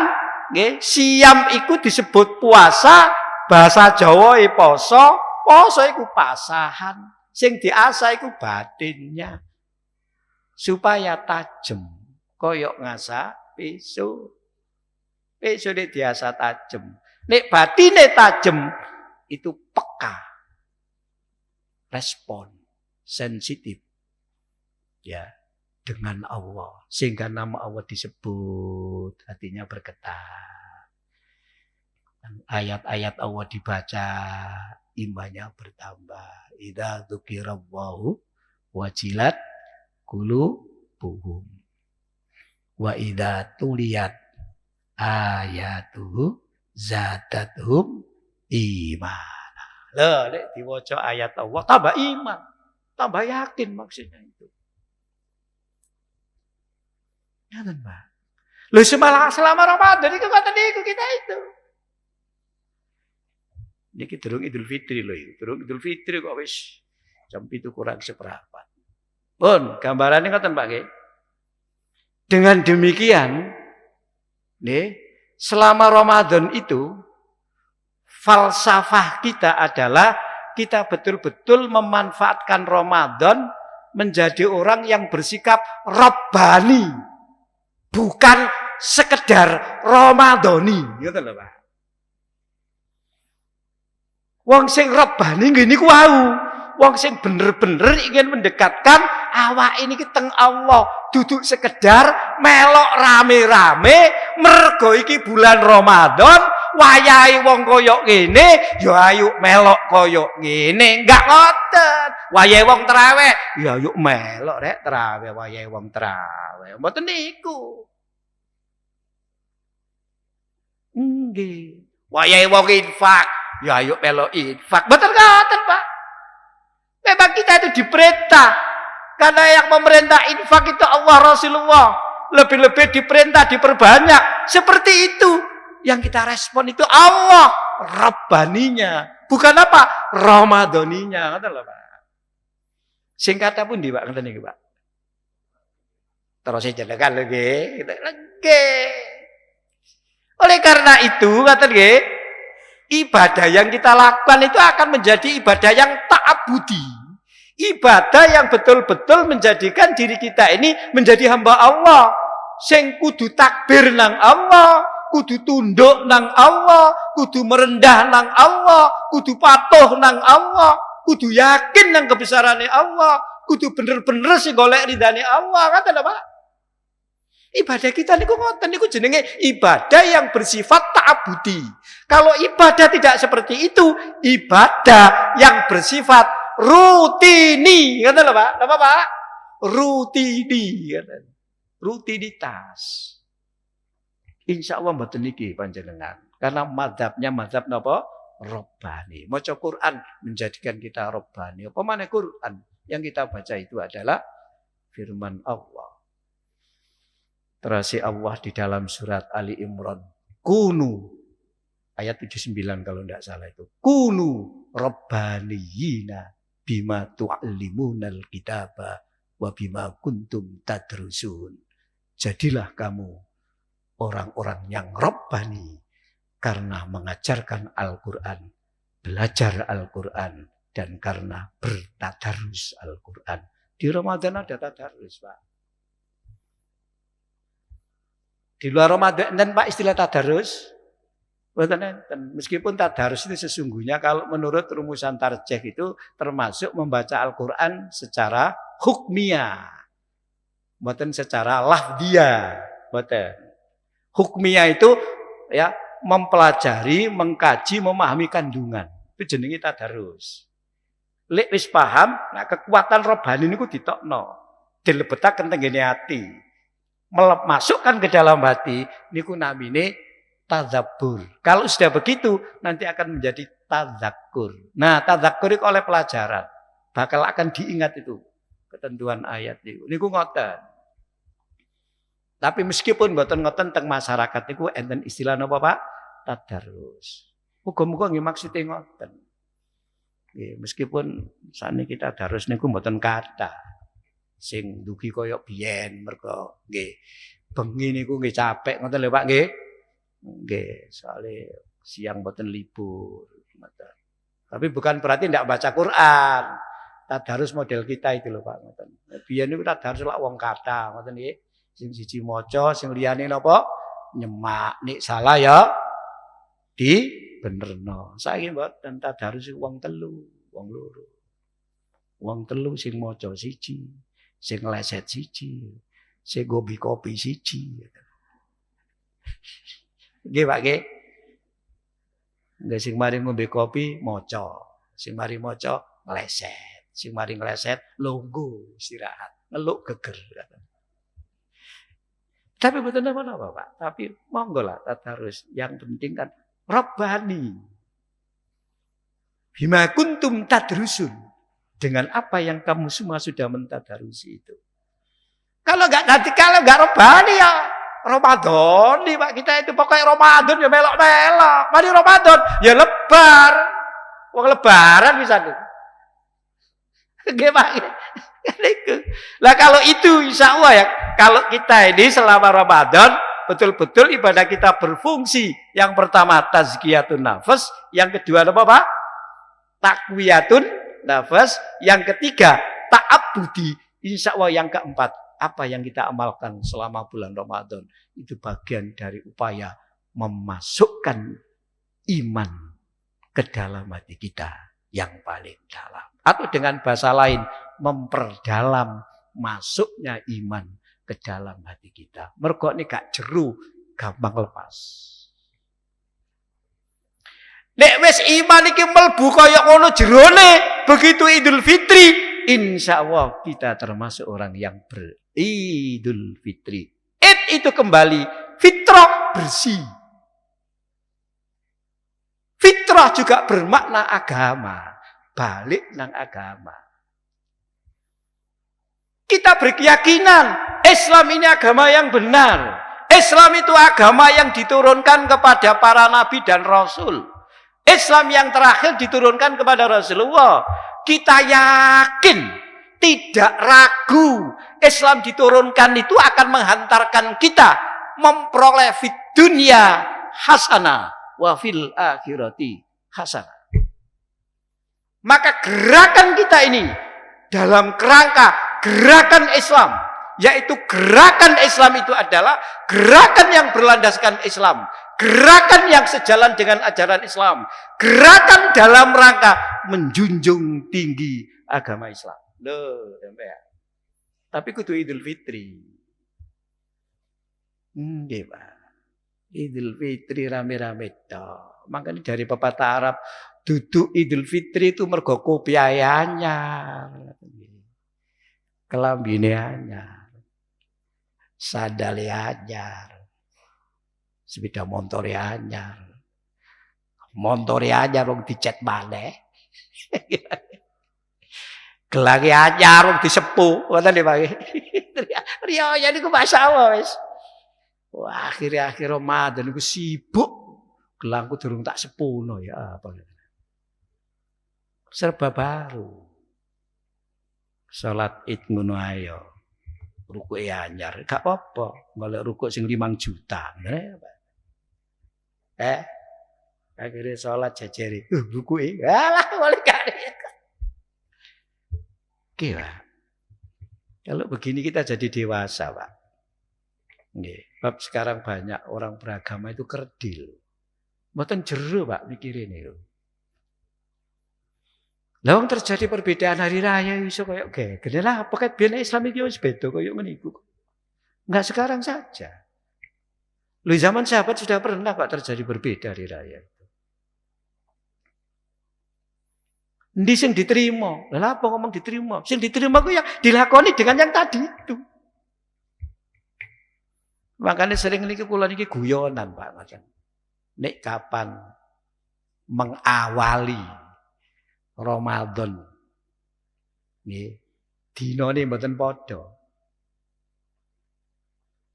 Speaker 1: nggih, siam iku disebut puasa, bahasa Jawa poso, poso iku pasahan. Sing diasah iku batinnya supaya tajem koyok ngasa pisau. Pisau nek diasah tajem. Nek batine tajem itu peka. Respon sensitif. Ya. Dengan Allah, sehingga nama Allah disebut, hatinya bergetar. Ayat-ayat Allah dibaca, imannya bertambah. Idza dzukirallahu wajilat qulubuhum. Wa idza tuliyat ayatuhu zadathum imana. Loh, nek diwaca ayat Allah tambah iman, tambah yakin maksudnya itu. Ngaten, Pak. Lho selama Ramadan iku ngoten niku kita itu. Niki durung Idul Fitri lho iki. Durung Idul Fitri kok wis jam 7 kurang seperempat. Pun gambarannya ngoten Pak nggih. Dengan demikian nih, selama Ramadan itu falsafah kita adalah kita betul-betul memanfaatkan Ramadan menjadi orang yang bersikap Rabbani. Bukan sekedar Ramadhani, gitu lho Pak. Wong sing Rabbani ngene niku wau, wong sing bener-bener ingin mendekatkan awak ini teng Allah, duduk sekedar melok rame-rame mergo iki bulan Ramadan, wayahe wong koyok ngene, ya ayo melok koyok ngene, enggak ngoten. Wayahe wong traweh, ya ayo melok rek traweh wayahe wong traweh. Mboten niku. Nggih. Wayahe wong infak, ya ayo melok infak. Mboten ngoten, Pak. Memang kita itu diperintah. Karena yang memerintah infak itu Allah Rasulullah. Lebih-lebih diperintah, diperbanyak. Seperti itu. Yang kita respon itu Allah. Rabbaninya. Bukan apa? Ramadhaninya. Kata lho, Pak. Singkatnya pun di Pak. Kata nih, Pak. Terus saya jadikan lagi. Oleh karena itu, kata nggih, ibadah yang kita lakukan itu akan menjadi ibadah yang ta'abudi. Ibadah yang betul-betul menjadikan diri kita ini menjadi hamba Allah. Sing kudu takbir nang Allah, kudu tunduk nang Allah, kudu merendah nang Allah, kudu patuh nang Allah, kudu yakin nang kebesarannya Allah, kudu bener-bener sing golek ridane Allah. Kata Pak. Ibadah kita niku ngoten niku jenenge ibadah yang bersifat ta'abudi. Kalau ibadah tidak seperti itu, ibadah yang bersifat rutini. Ngoten lho Pak. Napa Pak? Rutini, rutinitas. Insyaallah mboten niki panjenengan. Karena mazhabnya mazhab napa? Rabbani. Maca Quran menjadikan kita Rabbani. Apa maneh Quran yang kita baca itu adalah firman Allah. Terasi Allah di dalam surat Ali Imran. Kunu. Ayat 79 kalau tidak salah itu. Kunu rabbaniyina bima tu'allimunal kitaba wa bima kuntum tadrusun. Jadilah kamu orang-orang yang rabbani karena mengajarkan Al-Quran, belajar Al-Quran, dan karena bertadarus Al-Quran. Di Ramadan ada tadarus, Pak. Di luar Ramadan dan Pak istilah tadarus. Mboten enten. Meskipun tadarus itu sesungguhnya kalau menurut rumusan tarjih itu termasuk membaca Al-Qur'an secara hukmiyah. Mboten secara lafdiyah, mboten. Hukmiyah itu ya mempelajari, mengkaji, memahami kandungan. Itu jenenge tadarus. Lek wis paham, nah kekuatan rohani niku ditokno. Dilebetaken teng ngene ati. Masukkan ke dalam hati niku namine tadabbur. Kalau sudah begitu nanti akan menjadi tadzakur. Nah, tadzakur itu oleh pelajaran. Bakal akan diingat itu ketentuan ayat itu. Niku ngoten. Tapi meskipun mboten ngoten teng masyarakat niku enten istilah napa Pak? Tadarus. Muga-muga nggih maksude ngoten. Nggih, meskipun sakniki tadarus niku mboten kathah. Sing dugi kaya biyen mergo nggih bengi niku nggih capek ngoten lho Pak nggih. Nggih, soalnya siang mboten libur. Tapi bukan berarti ndak baca Quran. Tadarus model kita itu lho Pak ngoten. Biyen niku tadarus lak wong kathah ngoten nggih. Sing siji maca, sing liyane napa? Nyemak. Nek salah ya dibenerno. Saiki mboten tadarus wong telu, wong loro. Wong telu sing maca siji, sing leset siji, sing ngombe kopi siji. Nggih Pak nggih. Nggih sing mari ngombe kopi maca, sing mari maca ngleset, sing mari ngleset lungguh istirahat, ngeluk geger. Tapi betul napa-napa Pak. Tapi monggo lah tadarus. Yang penting kan Rabbani. Bima kuntum tadrusun. Dengan apa yang kamu semua sudah mentadarusi itu. Kalau enggak Rabbani ya Ramadan nih Pak kita itu pokoknya Ramadan ya melok-melok. Mari Ramadan ya lebar. Wong lebaran bisa tuh. Nggih Pak. Lah kalau itu insya Allah ya, kalau kita ini selama Ramadan betul-betul ibadah kita berfungsi. Yang pertama tazkiyatun nafas, yang kedua apa Pak? Takwiyatun nafas, yang ketiga ta'abbudi. Insya Allah yang keempat, apa yang kita amalkan selama bulan Ramadan itu bagian dari upaya memasukkan iman ke dalam hati kita yang paling dalam. Atau dengan bahasa lain, memperdalam masuknya iman ke dalam hati kita. Mergo ini gak jeru, gampang lepas. Nek wis iman iki mlebu kaya ngono jerone, begitu Idul Fitri, insyaallah kita termasuk orang yang beridul fitri. Itu kembali fitrah bersih. Fitrah juga bermakna agama, balik nang agama. Kita berkeyakinan Islam ini agama yang benar. Islam itu agama yang diturunkan kepada para nabi dan rasul. Islam yang terakhir diturunkan kepada Rasulullah. Kita yakin, tidak ragu, Islam diturunkan itu akan menghantarkan kita memperoleh fid dunya hasanah wa fil akhirati hasanah. Maka gerakan kita ini dalam kerangka gerakan Islam, yaitu gerakan Islam itu adalah gerakan yang berlandaskan Islam, gerakan yang sejalan dengan ajaran Islam, gerakan dalam rangka menjunjung tinggi agama Islam. Loh, ya. Tapi kudu Idul Fitri. Nggih, Pak. Idul Fitri rame-rame tok. Makanya dari pepatah Arab, duduk Idul Fitri itu mergo kopi anyar. Kelambine anyar. Sandale anyar. Sepeda motor anyar. Motor anyar wong dicet maneh. Gelange anyar wong disepuh, ngoten nggih Pak. Riya niku masalah wis. Wah, akhir Ramadan niku sibuk. Gelangku durung tak sepuno ya apa. Serba baru. Salat Id ngono ae ya. Rukuke anyar, gak apa-apa. Golek rukuk sing 5 juta. Akhirnya sholat jajari. Rukuke. Alah, boleh kali. Oke, Pak. Kalau begini kita jadi dewasa, Pak. Nggih. Sebab sekarang banyak orang beragama itu kerdil. Mboten jero Pak mikirin niku. Lah wong terjadi perbedaan hari raya iso koyo geger lah apa ket biyen Islam iki wis beda koyo ngene iku. Enggak sekarang saja. Lu zaman sahabat sudah pernah kok terjadi berbeda hari raya. Endi sing diterima? Lah apa ngomong diterima? Sing diterima ku yang dilakoni dengan yang tadi itu. Makanya sering niki kula niki guyonan Pak Macan. Nek kapan mengawali Ramadan nggih dinane mboten padha.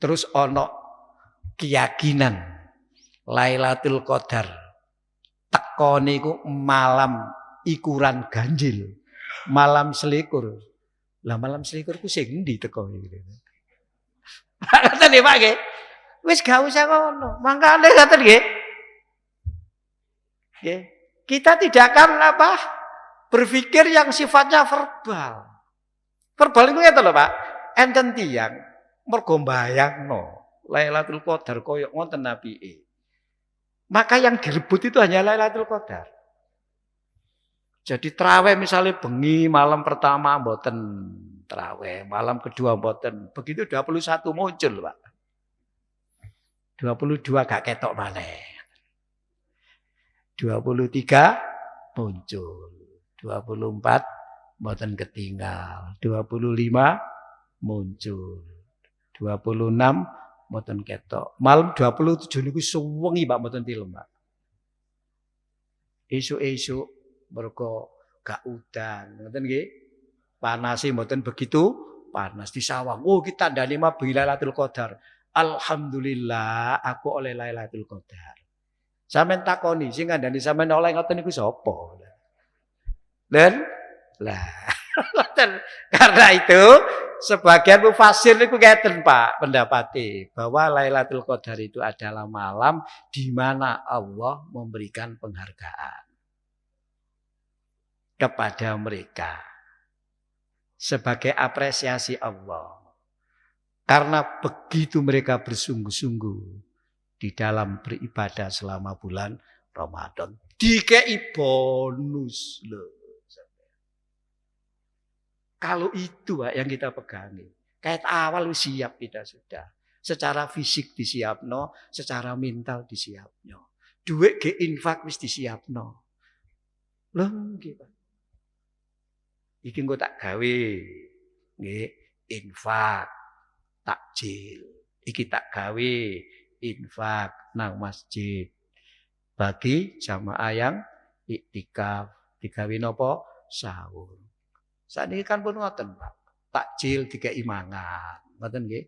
Speaker 1: Terus ana keyakinan Lailatul Qadar teko niku malam ikuran ganjil, malam selikur. Lah malam selikur ku sing endi teko iki? Ngoten nggih Pak nggih. Wis gak usah ngono. Mangkane ngoten nggih. Nggih. Kita tidak akan berpikir yang sifatnya verbal. Verbal itu ngeten lho Pak. Enten tiyang mergo mbayangno Lailatul Qadar koyo ngoten apike. Maka yang direbut itu hanya Lailatul Qadar. Jadi traweh misalnya bengi malam pertama mboten traweh, malam kedua mboten. Begitu 21 muncul, Pak. 22 gak ketok maneh. 23 muncul. 24 mboten ketinggal. 25 muncul. 26 mboten ketok. Malam 27 niku suwengi Pak mboten tilem, Pak. Esuk-esuk mergo gak udan, ngoten nggih. Panase mboten begitu panas di sawang. Oh, kita ndane mah Lailatul Qadar. Alhamdulillah aku oleh Lailatul Qadar. Sampeyan takoni sing ngandani sampeyan oleh ngoten niku sapa? Dan lah karena itu sebagian mufasir niku ngeten Pak pendapatnya bahwa Lailatul Qadar itu adalah malam di mana Allah memberikan penghargaan kepada mereka sebagai apresiasi Allah. Karena begitu mereka bersungguh-sungguh di dalam beribadah selama bulan Ramadan. Dikei bonus loh. Kalau itu Pak yang kita pegangi. Kayak awal siap kita sudah. Secara fisik disiapno, secara mental disiapno. Duit ke infak wis disiapno. Lho nggih Pak. Iki engko tak gawe. Nggih, infak, takjil. Iki tak gawe infak nang masjid. Bagi jamaah yang iktikaf, digawe napa? Sahur. Sakniki kan pun ngoten, Pak. Takjil dikei mangan, ngoten nggih.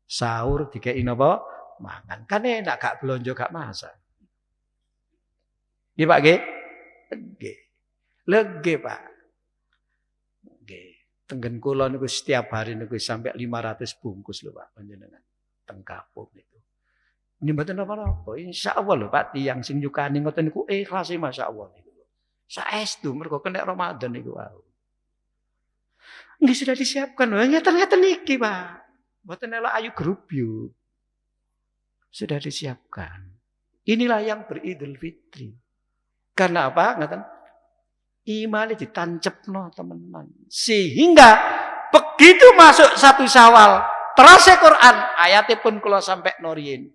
Speaker 1: Sahur dikei napa? Mangan. Kan enak gak blonjo gak masak. Nggih Pak nggih? Nggih. Lho nggih Pak. Nggih. Tenggen kula niku setiap hari niku sampai 500 bungkus lho Pak panjenengan. Teng kampung niku. Ini mboten apa-apa. Insyaallah lho Pak tiyang sing nyukani ngoten niku ikhlas masyaallah niku. Saestu mergo kena Ramadan niku wau. Nggih sudah disiapkan lho. Ngeten-ngeten niki Pak. Mboten elok ayu grubyuk. Sudah disiapkan. Inilah yang beridul fitri. Karena apa? Ngeten. Imane ditancepno temenan. Sehingga begitu masuk 1 Syawal, terasa Quran ayatnya pun kula sampai noriyin.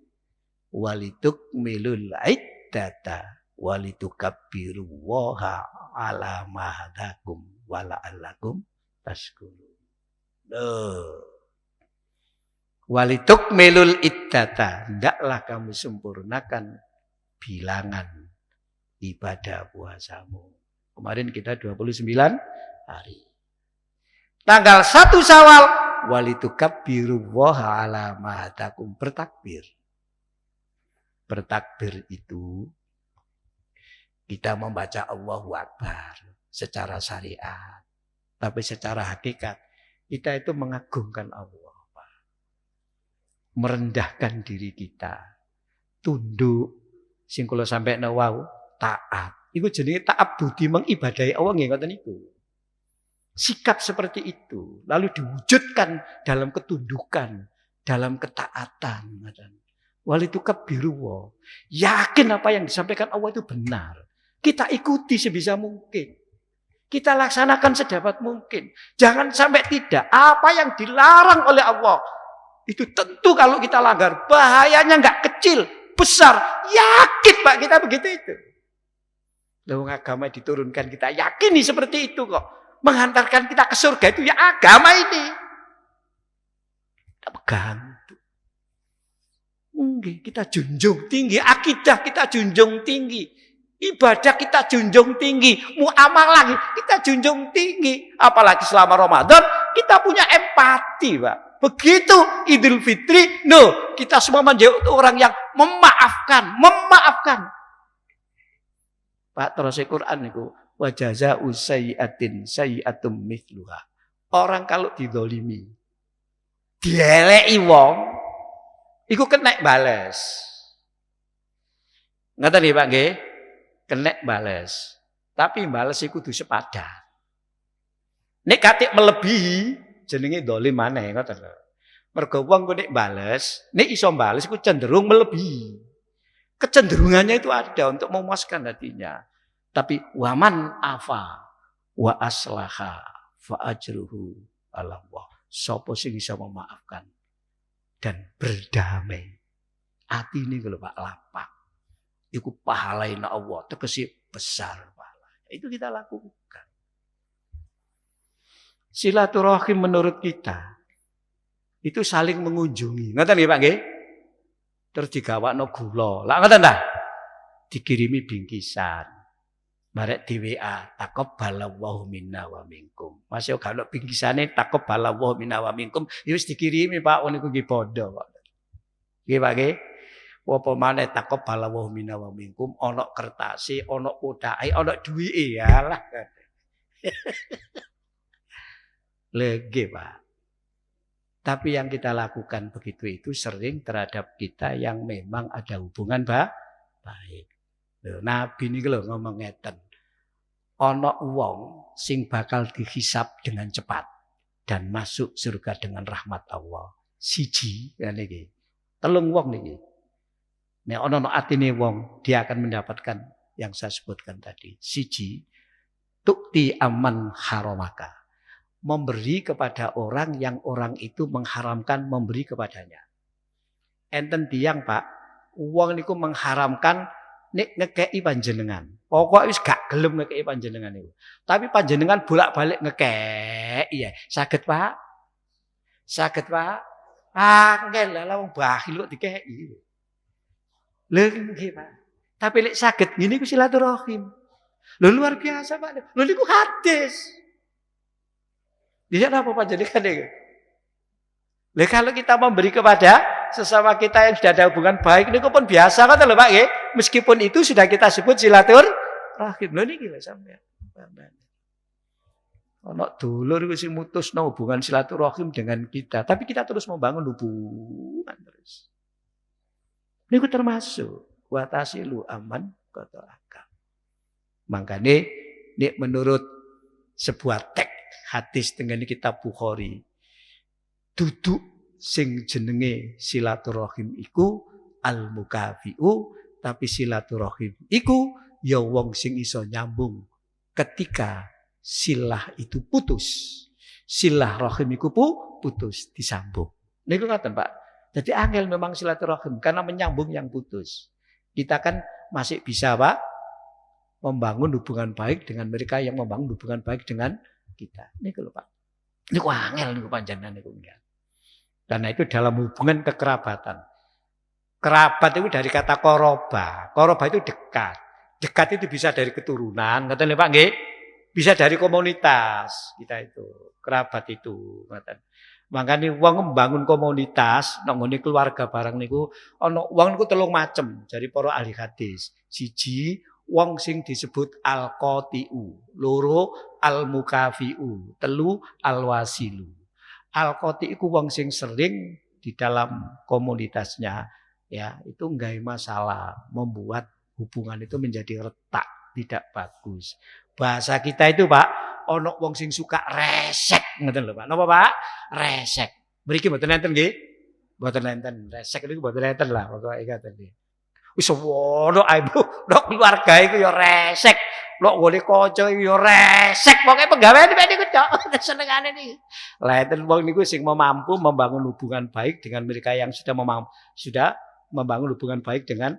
Speaker 1: Walitukmilul iddata walitukabbiru waha ala ma hadakum wala allakum tashkurun. Walitukmilul iddata, hendaklah kamu sempurnakan bilangan ibadah puasamu. Kemarin kita 29 hari. Tanggal 1 Syawal walitukabbiru waha ala ma hadakum, bertakbir. Bertakbir itu kita membaca Allahu Akbar secara syariat. Tapi secara hakikat kita itu mengagungkan Allah. Merendahkan diri kita. Tunduk. Sing kula sampekno wau taat. Iku jenenge taat budi mengibadahi Allah nggih ngoten niku. Sikap seperti itu lalu diwujudkan dalam ketundukan, dalam ketaatan. Walitukabbiruwa. Yakin apa yang disampaikan Allah itu benar. Kita ikuti sebisa mungkin. Kita laksanakan sedapat mungkin. Jangan sampai tidak. Apa yang dilarang oleh Allah. Itu tentu kalau kita langgar. Bahayanya nggak kecil. Besar. Yakin Pak kita begitu itu. Lalu agama diturunkan kita yakini seperti itu kok. Menghantarkan kita ke surga itu ya agama ini. Kita pegang. Kita junjung tinggi. Akidah kita junjung tinggi. Ibadah kita junjung tinggi. Muamalah kita junjung tinggi. Apalagi selama Ramadan kita punya empati Pak. Begitu Idul Fitri. No, kita semua menjadi orang yang memaafkan. Memaafkan. Pak terus Al-Quran itu. Wa jaza'u sayyi'atin sayyi'atum mithluha. Orang kalau didolimi. Dieleki wong. Iku kena bales. Ngerti nih Pak nggih? Kena bales. Tapi bales iku kudu sepadan. Nek katik melebihi jenenge dolim maneh ngoten lho. Mergo wong ku nek bales, nek iso bales iku cenderung melebihi. Kecenderungannya itu ada untuk memuaskan hatinya. Tapi waman afa wa aslaha fa ajruhu 'ala Allah. Sapa sing bisa memaafkan dan berdamai. Hati ini kalau Pak lapang. Itu pahalain Allah. Tegesi besar pahala. Itu kita lakukan. Silaturahim menurut kita. Itu saling mengunjungi. Ngerti nggih Pak nggih? Terus digawakno gula. Lah ngoten ta? Dikirimi bingkisan. Marek di WA, taqabbalallahu minna wa minkum. Masih kalau bingkisane taqabbalallahu minna wa minkum, ya wis dikirimi Pak niku nggih padha kok. Nggih Pak nggih. Apa maneh taqabbalallahu minna wa minkum, ana kertase, ana kodake, ana duwike ya lah. Lagi Pak. Tapi yang kita lakukan begitu itu sering terhadap kita yang memang ada hubungan baik. Nabi ini lho ngomong ngeten. Ana wong sing bakal dihisab dengan cepat dan masuk surga dengan rahmat Allah. Siji ngene iki. Telung wong niki. Nek ana atine wong, dia akan mendapatkan yang saya sebutkan tadi. Siji, tukti aman haramaka. Memberi kepada orang yang orang itu mengharamkan memberi kepadanya. Enten tiyang Pak, wong niku mengharamkan nek ngekei panjenengan. Pokok wis gak gelem ngekei panjenengan niku. Tapi panjenengan bolak-balik ngekei ya. Saged Pak? Saged Pak? Angel lah wong bakhil kok dikei. Lha nggih Pak. Tapi lek saged ngene iku silaturahim. Lho luar biasa Pak. Lho niku hadis. Dia apa panjenengan niku? Lha kalau kita memberi kepada sesama kita yang sudah ada hubungan baik niku pun biasa kan lho Pak nggih. Meskipun itu sudah kita sebut silaturahim. Lho niki lho sampeyan. Ana dulur iku sing mutusno hubungan silaturahim dengan kita, tapi kita terus membangun hubungan terus. Niku termasuk watasilu aman kata akal. Makane nek menurut sebuah teks hadis dengan kitab Bukhari, duduk sing jenenge silaturahim iku al-mukafiu, tapi silaturahim iku ya wong sing iso nyambung ketika silah itu putus. Silah rahim iku putus disambung. Niku ngoten Pak. Jadi angel memang silaturahim karena menyambung yang putus. Kita kan masih bisa Pak membangun hubungan baik dengan mereka yang membangun hubungan baik dengan kita. Niku lho Pak. Niku angel niku panjenengan niku. Karena itu dalam hubungan kekerabatan. Kerabat itu dari kata koroba. Koroba itu dekat. Dekat itu bisa dari keturunan. Ngoten lho Pak nggih. Bisa dari komunitas kita itu. Kerabat itu. Makanya wong membangun komunitas, nggone keluarga barang niku ana wong niku telung macem dari para ahli hadis. Siji wong sing disebut al-qatiu, loro al-mukafiu, telu al-wasilu. Al-qati iku wong sing sering di dalam komunitasnya ya itu nggawe masalah, membuat hubungan itu menjadi retak, tidak bagus. Bahasa kita itu Pak, ono wong sing suka resek ngoten lho Pak. Napa Pak? Resek. Mriki mboten enten nggih? Mboten enten resek niku mboten enten lah pokoke ngaten iki. Wis wono ae Bu, nek keluarga iku ya resek, nek ngene kanca iku ya resek, pokoke penggaweane mek niku tok senengane niki. Lah enten wong niku sing mampu membangun hubungan baik dengan mereka yang sudah membangun hubungan baik dengan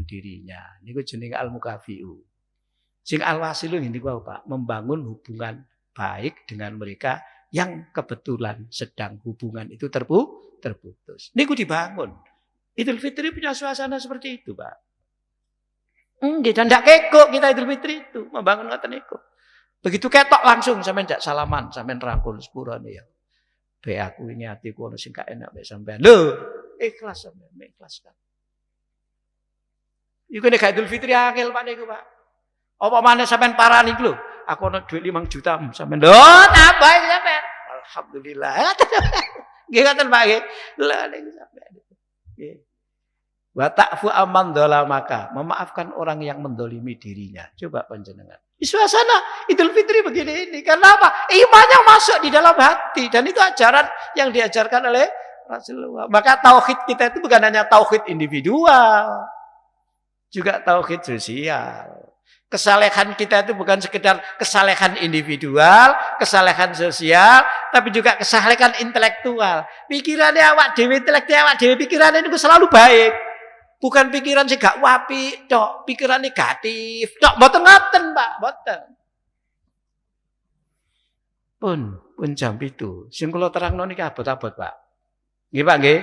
Speaker 1: dirinya. Niku jenenge al-mukafiu. Sing al-wasilu niku Pak, membangun hubungan baik dengan mereka yang kebetulan sedang hubungan itu terputus. Niku dibangun. Idul Fitri punya suasana seperti itu, Pak. Dan ndak kekok kita Idul Fitri itu membangun ngoten niku. Begitu ketok langsung sampean ndak salaman, sampean rangkul sepurane ya. Be aku ini atiku ono sing gak enak mek sampean. Lho, ikhlas sampean, ikhlaskan. Iku nek Idul Fitri angel Pak niku, Pak. Apa maneh sampean parani lho. Aku ono dhuwit 5 juta sampean. Lho, tambah sampean. Alhamdulillah. Nggih ngoten Pak nggih. Lah niku sampean. Nggih. Wa ta'fu amman dzalamaka, memaafkan orang yang mendolimi dirinya. Coba panjenengan. Di suasana Idul Fitri begini ini. Karena apa? Imannya masuk di dalam hati dan itu ajaran yang diajarkan oleh Rasulullah. Maka tauhid kita itu bukan hanya tauhid individual, juga tauhid sosial. Kesalehan kita itu bukan sekedar kesalehan individual, kesalehan sosial, tapi juga kesalehan intelektual. Pikirannya awak dhewe, intelektual awak dhewe, pikirannya itu selalu baik. Bukan pikiran sing gak wapi, tok, pikiran negatif. Tok, mboten ngoten, Pak, mboten. Pun jam itu. Sing kula terangno niki abot-abot, Pak. Nggih, Pak, nggih.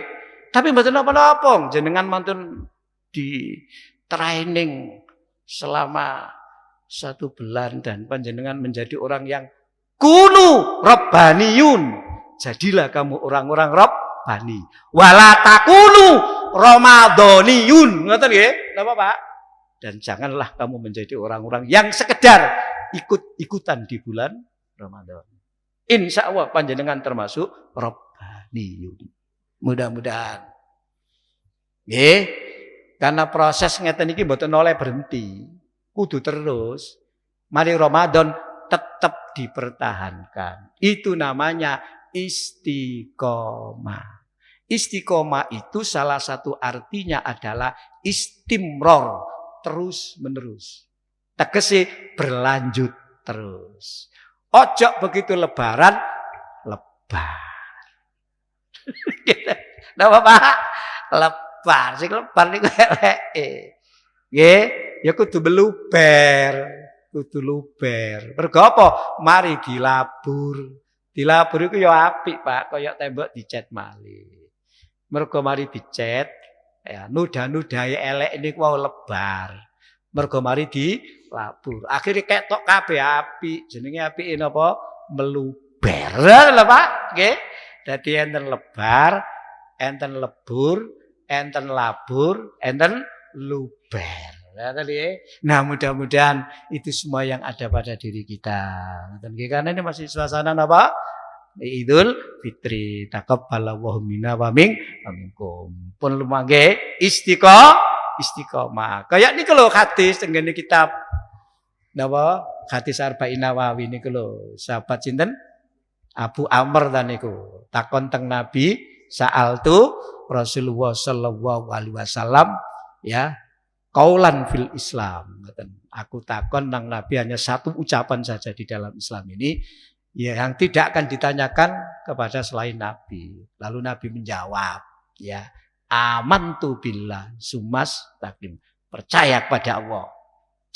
Speaker 1: Tapi mboten napa-napa, jenengan mantun di training selama 1 bulan dan panjenengan menjadi orang yang kunu rabbaniyun. Jadilah kamu orang-orang rabbani. Wala takunu ramadhaniyun. Ngoten nggih? Napa, Pak? Dan janganlah kamu menjadi orang-orang yang sekedar ikut-ikutan di bulan Ramadan. Insya Allah panjenengan termasuk rabbaniyun. Mudah-mudahan. Nggih. Karena proses ngeten iki mboten oleh berhenti. Kudu terus. Mari Ramadan tetap dipertahankan. Itu namanya istiqomah. Istiqomah itu salah satu artinya adalah istimror, terus menerus. Tegese berlanjut terus. Ojo begitu lebaran, lebar. Napa Pak? Lebar, sing lebar niku eleke. Nggih, ya kudu meluber, kudu luber. Mergo apa? Mari dilabur. Dilabur iku ya apik, Pak, kaya tembok dicat malih. Mergo mari dicet, ya nuda-nudahe elek niku wau lebar. Mergo mari dilabur. Akhire ketok kabeh apik. Jenenge apike napa? Meluber. Lho, Pak, nggih. Dadi enten lebar, enten lebur, enten labur, enten luber. Nah, mudah-mudahan itu semua yang ada pada diri kita. Karena ini masih suasana apa? Idul Fitri. Taqabbalallahu minna wa minkum. Pun lumangke istiqomah. Kayak niku lho hadis tenggene kitab napa? Hadis Arba'in Nawawi niku lho. Sahabat sinten? Abu Amr ta niku. Takon teng Nabi, sa'altu Rasulullah sallallahu alaihi wasallam ya, qaulan fil Islam. Aku takon nang Nabi hanya satu ucapan saja di dalam Islam ini. Ya, yang tidak akan ditanyakan kepada selain Nabi. Lalu Nabi menjawab, ya, amantu billah sumas takim. Percaya kepada Allah.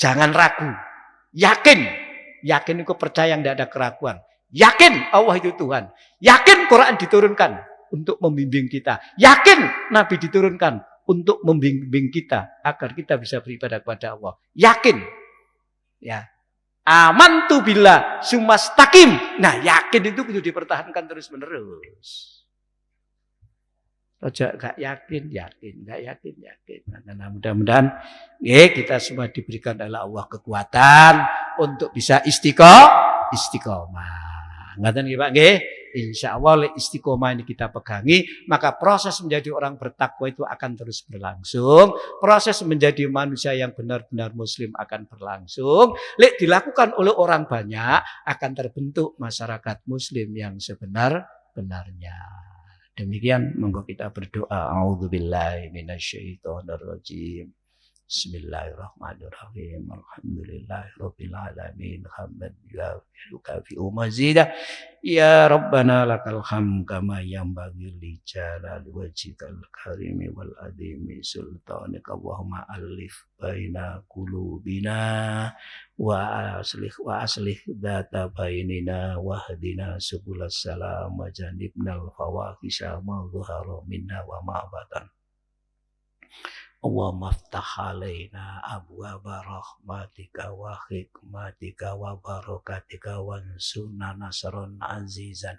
Speaker 1: Jangan ragu. Yakin. Yakin itu percaya, tidak ada keraguan. Yakin Allah itu Tuhan. Yakin Quran diturunkan untuk membimbing kita. Yakin Nabi diturunkan untuk membimbing kita agar kita bisa beribadah kepada Allah. Yakin. Ya. Amantu billah sumastaqim. Nah, yakin itu kudu dipertahankan terus-menerus. Aja gak yakin, gak yakin. Nah, mudah-mudahan kita semua diberikan oleh Allah kekuatan untuk bisa istiqomah. Ngaten nggih Pak nggih. Insyaallah oleh istiqomah ini kita pegangi, maka proses menjadi orang bertakwa itu akan terus berlangsung. Proses menjadi manusia yang benar-benar muslim akan berlangsung. Lek dilakukan oleh orang banyak akan terbentuk masyarakat muslim yang sebenar-benarnya. Demikian monggo kita berdoa. A'udzubillahi minasyaitonirrajim. Bismillahirrahmanirrahim. Alhamdulillahirabbil alamin. Hamdan yukafi'u mazidah. Ya Rabbana lakal hamd kama yanbaghi li jalali wajhikal karimi wal adimi sultanika. Allahumma alif baina qulubina wa aslih dzata bainina wahdina subulas salam wa janibnal fawahisha ma dhahara minna wa ma batan. Allahumma aftah alaina abwaaba rahmatika wa hikmatika wa barakatika wansurna nasran azizan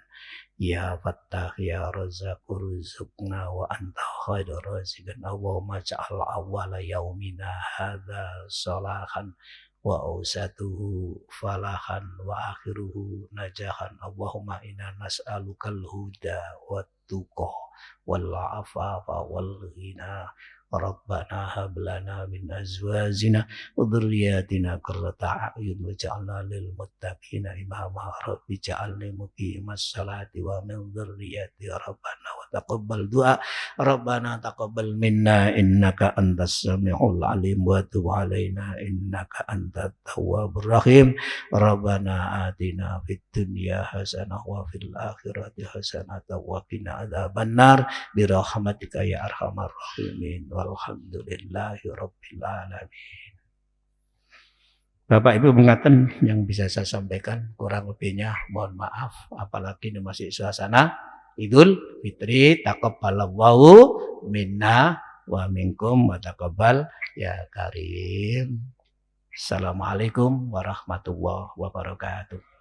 Speaker 1: ya fattah ya razzaq urzuqna wa anta khairur raziqin. Allahumma ja'al awwala yaumina hadza salahan wa awsatuhu falahan wa akhiruhu najahan. Allahumma inna nas'alukal huda wat tuqa wal afafa wal ghina. Rabbana hab lana min azwajina wa dhurriyyatina qurrata a'yun waj'alna lil muttaqina imama. Rabbi ja'alni muqimas salati wa min dhurriyyati rabbana wa taqabbal du'a. Rabbana taqabbal minna innaka antas samiul alim wa tub alaina innaka antat tawwabur rahim. Rabbana atina fid dunya hasanah wa fil akhirati hasanah wa qina adzabannar bi rahmatika ya arhamar rahimin. Walhamdulillahi rabbil alamin. Bapak Ibu mengatakan yang bisa saya sampaikan, kurang lebihnya mohon maaf, apalagi ini masih suasana Idul Fitri. Taqabbalallahu minna wa minkum wa taqabbal ya karim. Assalamualaikum warahmatullahi wabarakatuh.